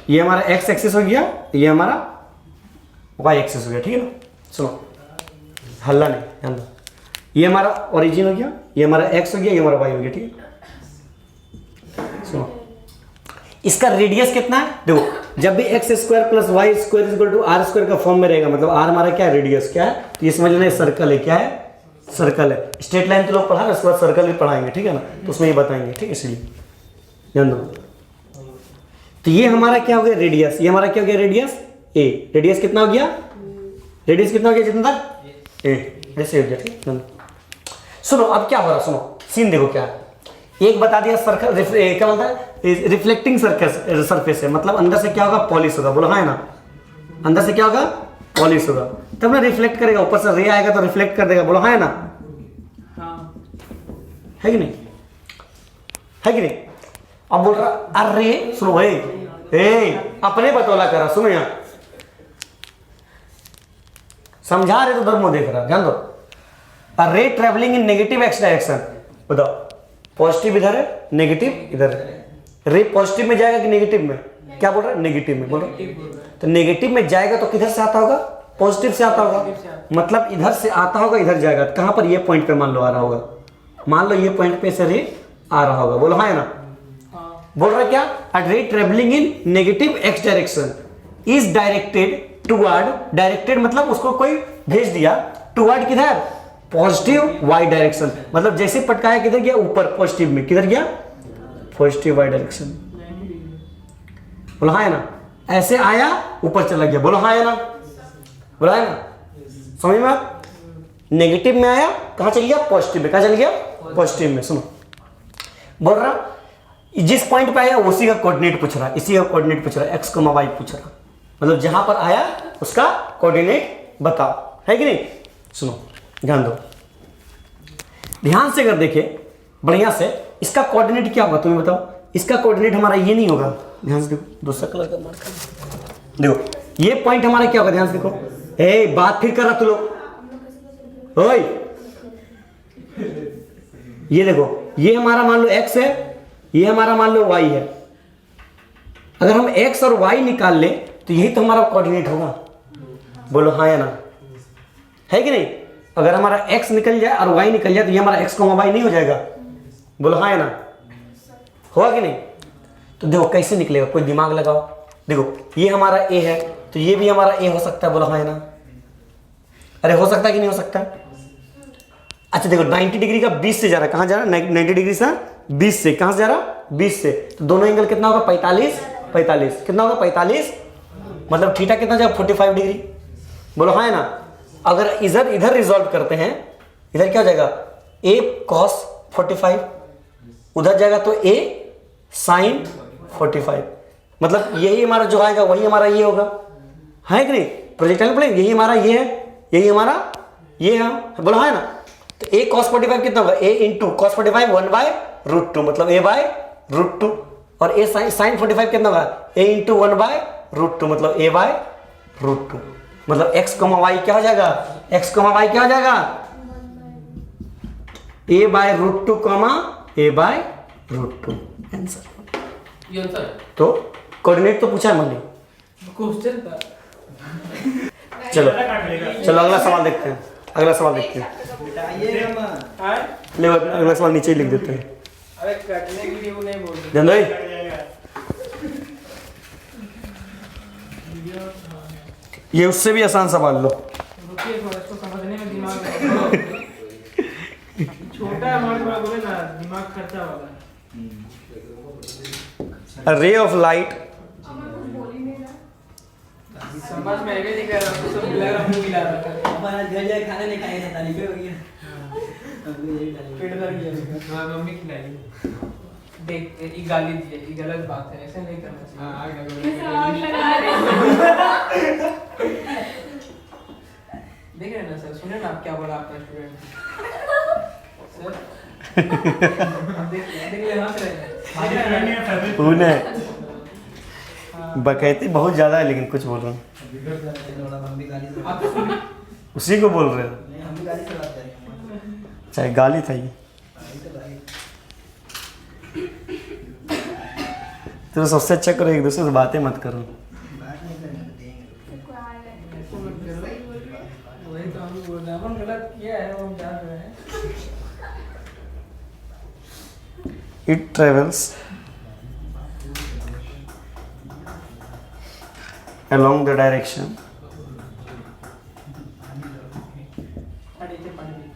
ये हमारा एक्स एक्सिस हो गया, ये हमारा वाई एक्सिस हो गया, ठीक है ना। सुनो हल्ला नहीं, ध्यान दो, ये हमारा ओरिजिन हो गया, ये हमारा एक्स हो गया, ये हमारा वाई हो गया, ठीक है। सुनो, इसका रेडियस कितना है, देखो जब भी X square plus Y square equal to R square का फॉर्म में रहेगा, मतलब आर हमारा क्या है, रेडियस क्या है, तो ये समझ लेना सर्कल है, क्या है, सर्कल है। स्ट्रेट लाइन तो लोग पढ़ा ना, उसके बाद सर्कल भी पढ़ाएंगे, ठीक है ना, तो उसमें ये बताएंगे, ठीक है, इसलिए ध्यान दो। तो ये हमारा क्या हो गया, रेडियस, ये हमारा क्या हो गया, रेडियस ए, रेडियस कितना हो गया, रेडियस कितना हो गया, जितना ए, ऐसे हो गया, ठीक है। सुनो अब क्या हो रहा, सुनो सीन देखो क्या है, एक बता दिया सर्कल, क्या बोलता है, रिफ्लेक्टिंग सरफेस है, मतलब अंदर से क्या होगा, पॉलिश होगा, बोलो हाँ है ना, अंदर से क्या होगा, पॉलिश होगा, तब ना रिफ्लेक्ट करेगा, ऊपर से रे आएगा तो रिफ्लेक्ट कर देगा, बोलो हाँ है ना, है कि नहीं, है कि नहीं। अब बोल रहा अरे सुनो भाई, अपने बतौला करा, सुनो यहाँ समझा रहे तो धर्मो देख रहा, ध्यान दो। रे travelling in negative x direction, बताओ पॉजिटिव इधर है, नेगेटिव इधर है, रे पॉजिटिव में जाएगा कि नेगेटिव में, क्या बोल रहा है, नेगेटिव में बोल रहा है, तो नेगेटिव में जाएगा तो किधर से आता होगा, पॉजिटिव से आता होगा, मतलब इधर से आता होगा, इधर जाएगा, कहां पर, ये पॉइंट पे मान लो आ रहा होगा, मान लो ये पॉइंट पे से रे आ रहा होगा, बोलो हाँ है ना, बोल रहा क्या, अ ray travelling in negative x direction is directed toward, directed मतलब उसको कोई भेज दिया, टुवर्ड किधर, पॉजिटिव वाई डायरेक्शन, मतलब जैसे पटकाया किधर गया, ऊपर पॉजिटिव में, किधर गया, पॉजिटिव वाई डायरेक्शन, बोलो हाँ है ना, ऐसे आया ऊपर चला गया, बोलो हाँ है ना, बोला है ना, समझ में आप, नेगेटिव में आया कहां चल गया, पॉजिटिव में, कहां चल गया, पॉजिटिव में। सुनो बोल रहा जिस पॉइंट पे आया उसी का कोऑर्डिनेट पूछ रहा, इसी का कोऑर्डिनेट पूछ रहा, एक्स को वाई पूछ रहा, मतलब जहां पर आया उसका कोऑर्डिनेट बताओ, है कि नहीं। सुनो ध्यान दो, ध्यान से अगर देखे बढ़िया से, इसका कोऑर्डिनेट क्या होगा तुम्हें बताओ, इसका कोऑर्डिनेट हमारा ये नहीं होगा, ध्यान से देखो, दूसरा कलर का मार्क देखो, ये पॉइंट हमारा क्या होगा, ध्यान से देखो, ए बात फिर कर रहा तू लोग, ओए ये देखो, ये हमारा मान लो x है, ये हमारा मान लो y है, अगर हम x और y निकाल ले तो यही तो हमारा कोऑर्डिनेट होगा, बोलो हाँ या ना, है कि नहीं। अगर हमारा x निकल जाए और y निकल जाए तो ये हमारा x, y नहीं हो जाएगा, बोलो हाँ या ना, होगा कि नहीं। तो देखो कैसे निकलेगा, कोई दिमाग लगाओ, देखो ये हमारा a है तो ये भी हमारा a हो सकता है, बोलो हाँ या ना, अरे हो सकता है कि नहीं हो सकता। अच्छा देखो 90 डिग्री का 20 से जा रहा है, कहां जा रहा है, 90 डिग्री से 20 से, कहां से जा रहा, 20 से, तो दोनों एंगल कितना होगा, 45 45, कितना होगा 45, मतलब थीटा कितना जाएगा 45 डिग्री, बोलो हाँ है ना। अगर इधर रिजॉल्व करते हैं, इधर क्या हो जाएगा, a cos 45, उधर जाएगा तो a sin 45, मतलब यही हमारा जो आएगा वही हमारा ये होगा, है कि नहीं। प्रोजेक्टाइल प्लेन यही हमारा ये है, यही हमारा ये है, बोलो हाँ है ना। तो a cos 45 कितना होगा, a इंटू cos 45 1/√2, मतलब a बाय √2, और a sin 45 कितना होगा, a इंटू 1/√2, मतलब a बाय √2, मतलब x, y क्या हो जाएगा, x, y क्या हो जाएगा, a by √2, a by √2, answer. ये आंसर तो कोऑर्डिनेट तो पूछा है मम्मी, क्वेश्चन था। चलो चलो अगला सवाल देखते हैं, अगला सवाल देखते हैं, ले अगला सवाल नीचे ही लिख देते हैं। अरे कटने के लिए वो नहीं बोल रहे। ध्यान दो, ये उससे भी आसान सवाल लो, रुकिए थोड़ा, इसको समझने में दिमाग लगाओ। छोटा है हमारे पास, बोले ना दिमाग खर्चा वाला है। A ray of light, समझ में भी नहीं कर रहा, तो सब मिला रहा, मुंह मिला रहा, हमारा घर जाके खाना नहीं खाएगा, तारीफें हो गई, पेट दर्द किया उसका। हाँ मम्मी खिलाई, देख ये गाली दी है, ये गलत बात है, ऐसे नहीं करना चाहिए। हाँ आग लगा रहे हैं। देख रहे हैं ना सर, सुने ना आप क्या बोला आपका स्टूडेंट सर, देख ले हंस रहे हैं। तूने बकैती बहुत ज्यादा है, लेकिन कुछ बोल रहा हूँ, मम्मी गाली से आप तो सुनिए, उसी को बोल रहे हो, नहीं, हम भी गाली से बात करें, चाहे गाली था ये, तो सबसे अच्छा करो एक दूसरे से बातें मत करो। बात नहीं करने देंगे। वही तो हम बोल रहा है, अपन गलत किया है, वो हम जान रहे हैं। It travels along the direction पानी से पानी पी।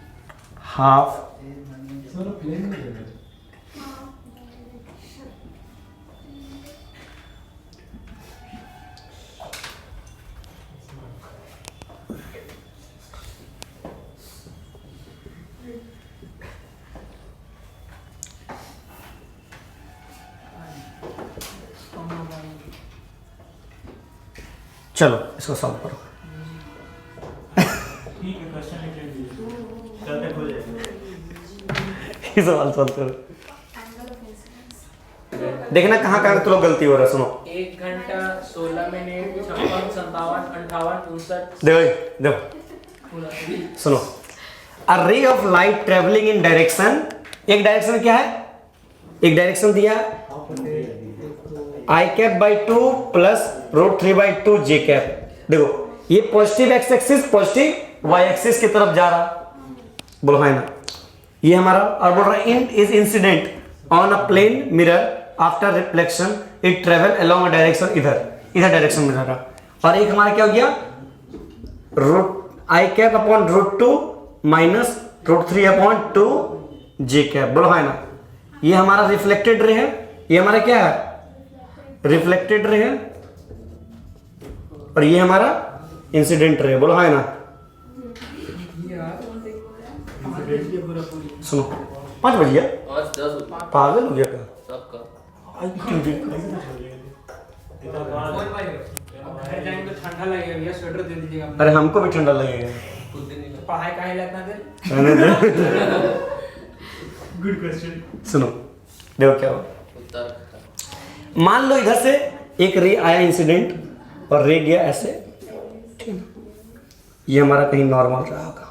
half चलो इसको सॉल्व करो। ठीक है, क्वेश्चन लिख लीजिए, कल तक हो जाएगा। ये सवाल सॉल्व करो। एंगल ऑफ इंसिडेंस देखना कहाँ कहाँ तुम लोग गलती हो रहा है, सुनो 1 घंटा 16 मिनट 56 57 58 59 देखो देखो सुनो। A ray of light travelling in direction, एक डायरेक्शन क्या है, एक डायरेक्शन दिया i cap by 2 plus root 3 by 2 j cap. देखो ये positive x axis positive y axis की तरफ जा रहा, बोलो है ना। ये हमारा और बोल रहा है in is incident on a plane mirror after reflection it travel along a direction, इधर डायरेक्शन में जा रहा। और एक हमारा क्या हो गया root i cap upon root 2 minus root 3 upon 2 j cap, बोलो है ना। ये हमारा रिफ्लेक्टेड रे है, ये हमारा क्या है रिफ्लेक्टेड रे है, और ये हमारा इंसिडेंट रे, बोलो है ना। सुनो 5 बज गया, आज 10 पागल हो गया क्या? सबका घर जाएंगे तो ठंडा लगेगा भैया, स्वेटर दे दीजिएगा। अरे हमको भी ठंडा लगेगा। पढ़ाई का ही लगना दे। रहने दे। Good question. सुनो देखो क्या हो, उत्तर मान लो इधर से एक रे आया इंसिडेंट और रे गया ऐसे, ठीक है ना? ये हमारा कहीं नॉर्मल रहा होगा।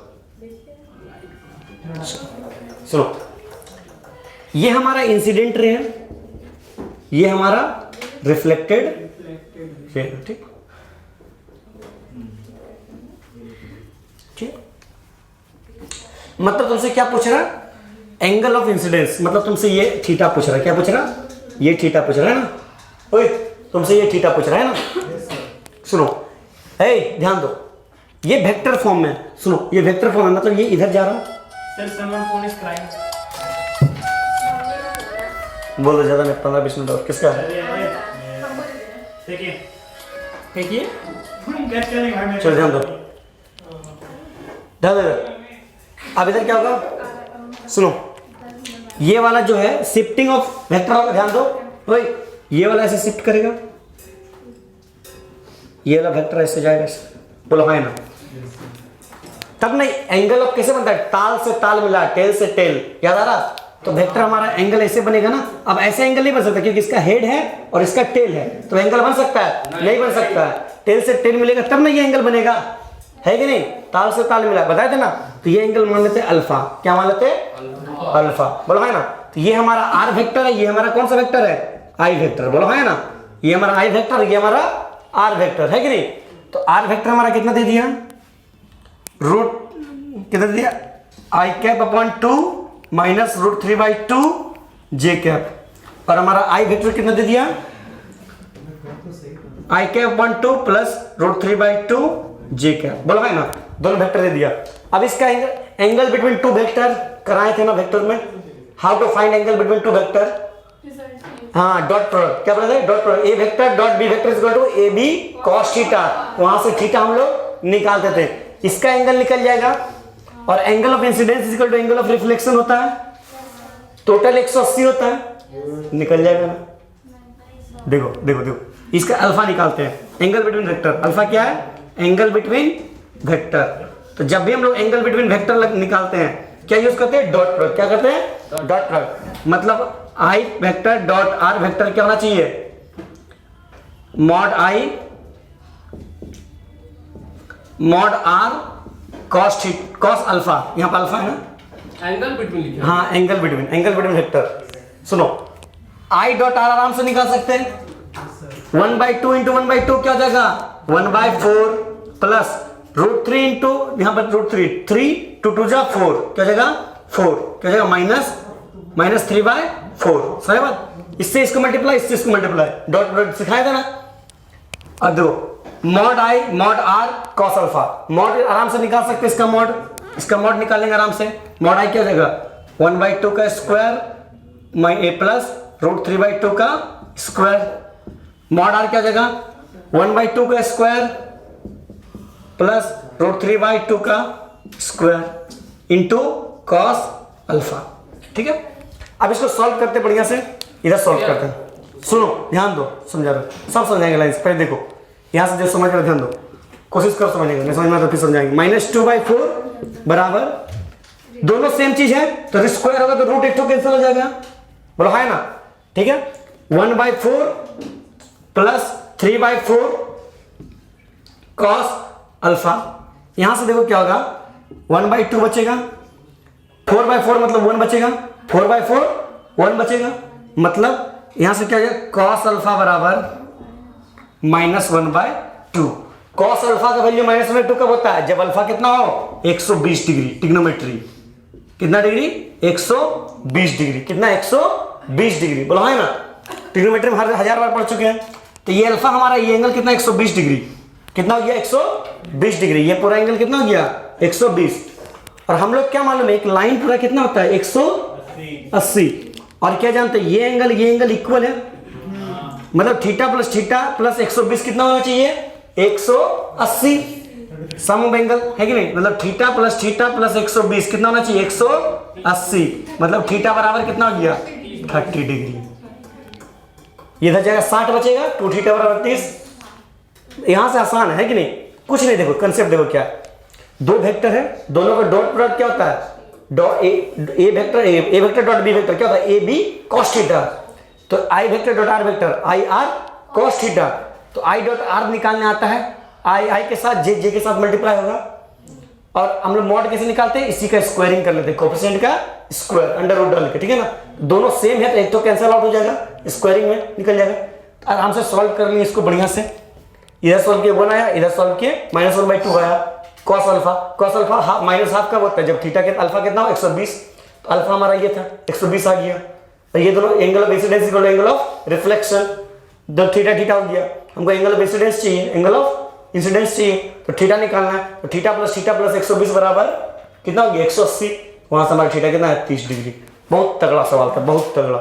सुनो ये हमारा इंसिडेंट रे है, ये हमारा रिफ्लेक्टेड रे है, ठीक ठीक। मतलब तुमसे क्या पूछ रहा है, एंगल ऑफ इंसिडेंस, मतलब तुमसे ये थीटा पूछ रहा है। क्या पूछ रहा है, ये थीटा पूछ रहा है ना। ओए तुमसे ये थीटा पूछ रहा है ना। सुनो ए ध्यान दो, ये वेक्टर फॉर्म में, सुनो ये वेक्टर फॉर्म में, मतलब ये इधर जा रहा। Sir someone phone is crying. बोल दो ज्यादा नहीं, 15-20 मिनट और। किसका है? देखिए देखिए कैच करेंगे भाई मैं। चलो ध्यान दो, ध्यान दो। अब इधर क्या होगा, सुनो ये वाला जो है शिफ्टिंग ऑफ वेक्टर होगा, ध्यान दो। ओए ये वाला ऐसे शिफ्ट करेगा, ये वाला वेक्टर ऐसे जाएगा, बोलो है ना। तब नहीं एंगल ऑफ कैसे बनता है, ताल से ताल मिला, टेल से टेल, याद आ रहा। तो वेक्टर हमारा एंगल ऐसे बनेगा ना। अब ऐसे एंगल नहीं बन सकता क्योंकि इसका हेड है और इसका टेल है, तो एंगल बन सकता है नहीं बन सकता है। टेल से टेल मिलेगा तब ना ये एंगल बनेगा, है कि नहीं। ताल से ताल मिला, बताए थे ना। तो ये एंगल मान लेते अल्फा, क्या मान लेते अल्फा, बोलो है ना। तो ये हमारा आर वेक्टर है, ये हमारा कौन सा वेक्टर है, आई वेक्टर, बोलो है ना। ये हमारा आई वेक्टर, ये हमारा आर वेक्टर, है कि नहीं। तो आर वेक्टर हमारा कितना दे दिया, रूट कितना दे दिया, i cap upon 2 minus root 3 by 2 j cap. और हमारा आई वेक्टर कितना दे दिया, i cap upon 2 plus root 3 by 2 j cap, बोलो है ना। दोनों वेक्टर दे दिया। अब इसका एंगल बिटवीन टू वेक्टर कराए थे ना वेक्टर में, how to find angle between two vector. हाँ डॉट प्रोडक्ट, क्या बोला था, dot product. A vector dot B vector is equal to A B cos theta. वहां से थीटा हम लोग निकालते थे, इसका एंगल निकल जाएगा। और angle of incidence is equal to angle of reflection होता है, टोटल 180 होता है, निकल जाएगा ना। देखो देखो देखो, इसका अल्फा निकालते हैं, एंगल बिटवीन वेक्टर। अल्फा क्या है, एंगल बिटवीन वेक्टर। तो जब भी हम लोग एंगल बिटवीन वेक्टर निकालते हैं क्या यूज करते हैं, डॉट प्रोडक्ट। क्या करते हैं, डॉट प्रोडक्ट। मतलब I vector dot are vector क्या होना चाहिए, mod I mod R cos alpha, यहाँ पर अल्फा है ना, एंगल बिटवीन लिखा। हाँ एंगल बिटवीन वेक्टर। सुनो आई डॉट आर आराम से निकाल सकते हैं, 1/2 इंटू 1/2 क्या हो जाएगा, 1/4 प्लस √3 इंटू यहाँ पर √3 3 2 2 जा 4 क्या जगह 4 क्या जगह माइनस 3/4 सही बात। इससे इसको मल्टीप्लाई इससे इसको मल्टीप्लाई डॉट प्रोडक्ट सिखाया था ना। अब देखो mod I mod R cos alpha mod आराम से निकाल सकते इसका मॉड निकालेंगे आराम से। मॉड आई क्या जगह 1/2 का स्क्वायर ए प्लस √3/2 का स्क्वायर। मॉड आर क्या जगह 1/2 का स्क्वायर प्लस √3/2 का स्क्वायर इंटू कॉस अल्फा। ठीक है, अब इसको सॉल्व करते बढ़िया से, इधर सॉल्व करते हैं। सुनो ध्यान दो, समझा रहे सब समझाएंगे लाइन से। पहले देखो यहां से जो समझ रहे ध्यान दो, कोशिश करो समझने का, नहीं समझ में तो फिर समझाएंगे। -2/4 बराबर दोनों सेम चीज है तो स्क्वायर होगा तो रूट एक तो कैंसिल हो जाएगा, बोलो है ना। ठीक है, 1/4 प्लस 3/4 कॉस अल्फा। यहां से देखो क्या होगा 1/2 बचेगा, 4/4 मतलब 1 बचेगा, 4/4 1 बचेगा, मतलब यहां से क्या हो जाएगा कॉस अल्फा बराबर -1/2। कॉस अल्फा का वैल्यू -1/2 कब होता है? जब अल्फा कितना हो 120 डिग्री। टिग्नोमेट्री कितना डिग्री 120 डिग्री, कितना 120 डिग्री, बोलो है ना। टिग्नोमेट्री में 1000 बार पढ़ चुके हैं। तो ये अल्फा हमारा ये एंगल कितना 120 डिग्री, कितना हो गया 120 डिग्री। ये पूरा एंगल कितना हो गया 120। और हम लोग क्या मालूम है एक लाइन पूरा कितना होता है 180। और क्या जानते हैं ये एंगल इक्वल है, मतलब थीटा प्लस 120 कितना होना चाहिए 180 सम ऑफ एंगल है कि नहीं। मतलब थीटा प्लस 120 कितना होना चाहिए 180, मतलब थीटा बराबर कितना हो गया 30 डिग्री। इधर जाएगा 60 बचेगा, 2 थीटा बराबर 30। यहां से आसान है कि नहीं, कुछ नहीं। देखो कंसेप्ट देखो क्या, दो वेक्टर है, दोनों का डॉट प्रोडक्ट क्या होता है ए वेक्टर डॉट बी वेक्टर क्या होता है ए बी कॉस थीटा। तो आई vector dot are vector i r cos theta. तो आई डॉट आर निकालने आता है, आई के साथ जे के साथ मल्टीप्लाई होगा। और हम लोग मॉड कैसे निकालते हैं, इसी का स्क्वायरिंग कर लेते हैं, कोएफिशिएंट का स्क्वायर अंडर रूट डाल के, ठीक है ना। दोनों सेम है तो एक तो कैंसिल आउट हो जाएगा, स्क्वायरिंग में निकल जाएगा। आराम से सॉल्व कर लेंगे इसको बढ़िया से। इधर सॉल्व किए 1 आया, इधर सॉल्व किए -1/2 आया। कॉस अल्फा हाफ कब होता है जब थीटा के अल्फा कितना हो 120। तो अल्फा हमारा ये था 120 आ गया। तो ये दोनों angle of incidence equal angle of reflection, दो थीटा हो गया। हमको एंगल ऑफ इंसिडेंस चाहिए, एंगल ऑफ इंसिडेंस चाहिए, तो थीटा निकालना है। तो थीटा प्लस 120 बराबर कितना हो गया 180। वहां से हमारा थीटा कितना है 30 डिग्री। बहुत तगड़ा सवाल था, बहुत तगड़ा।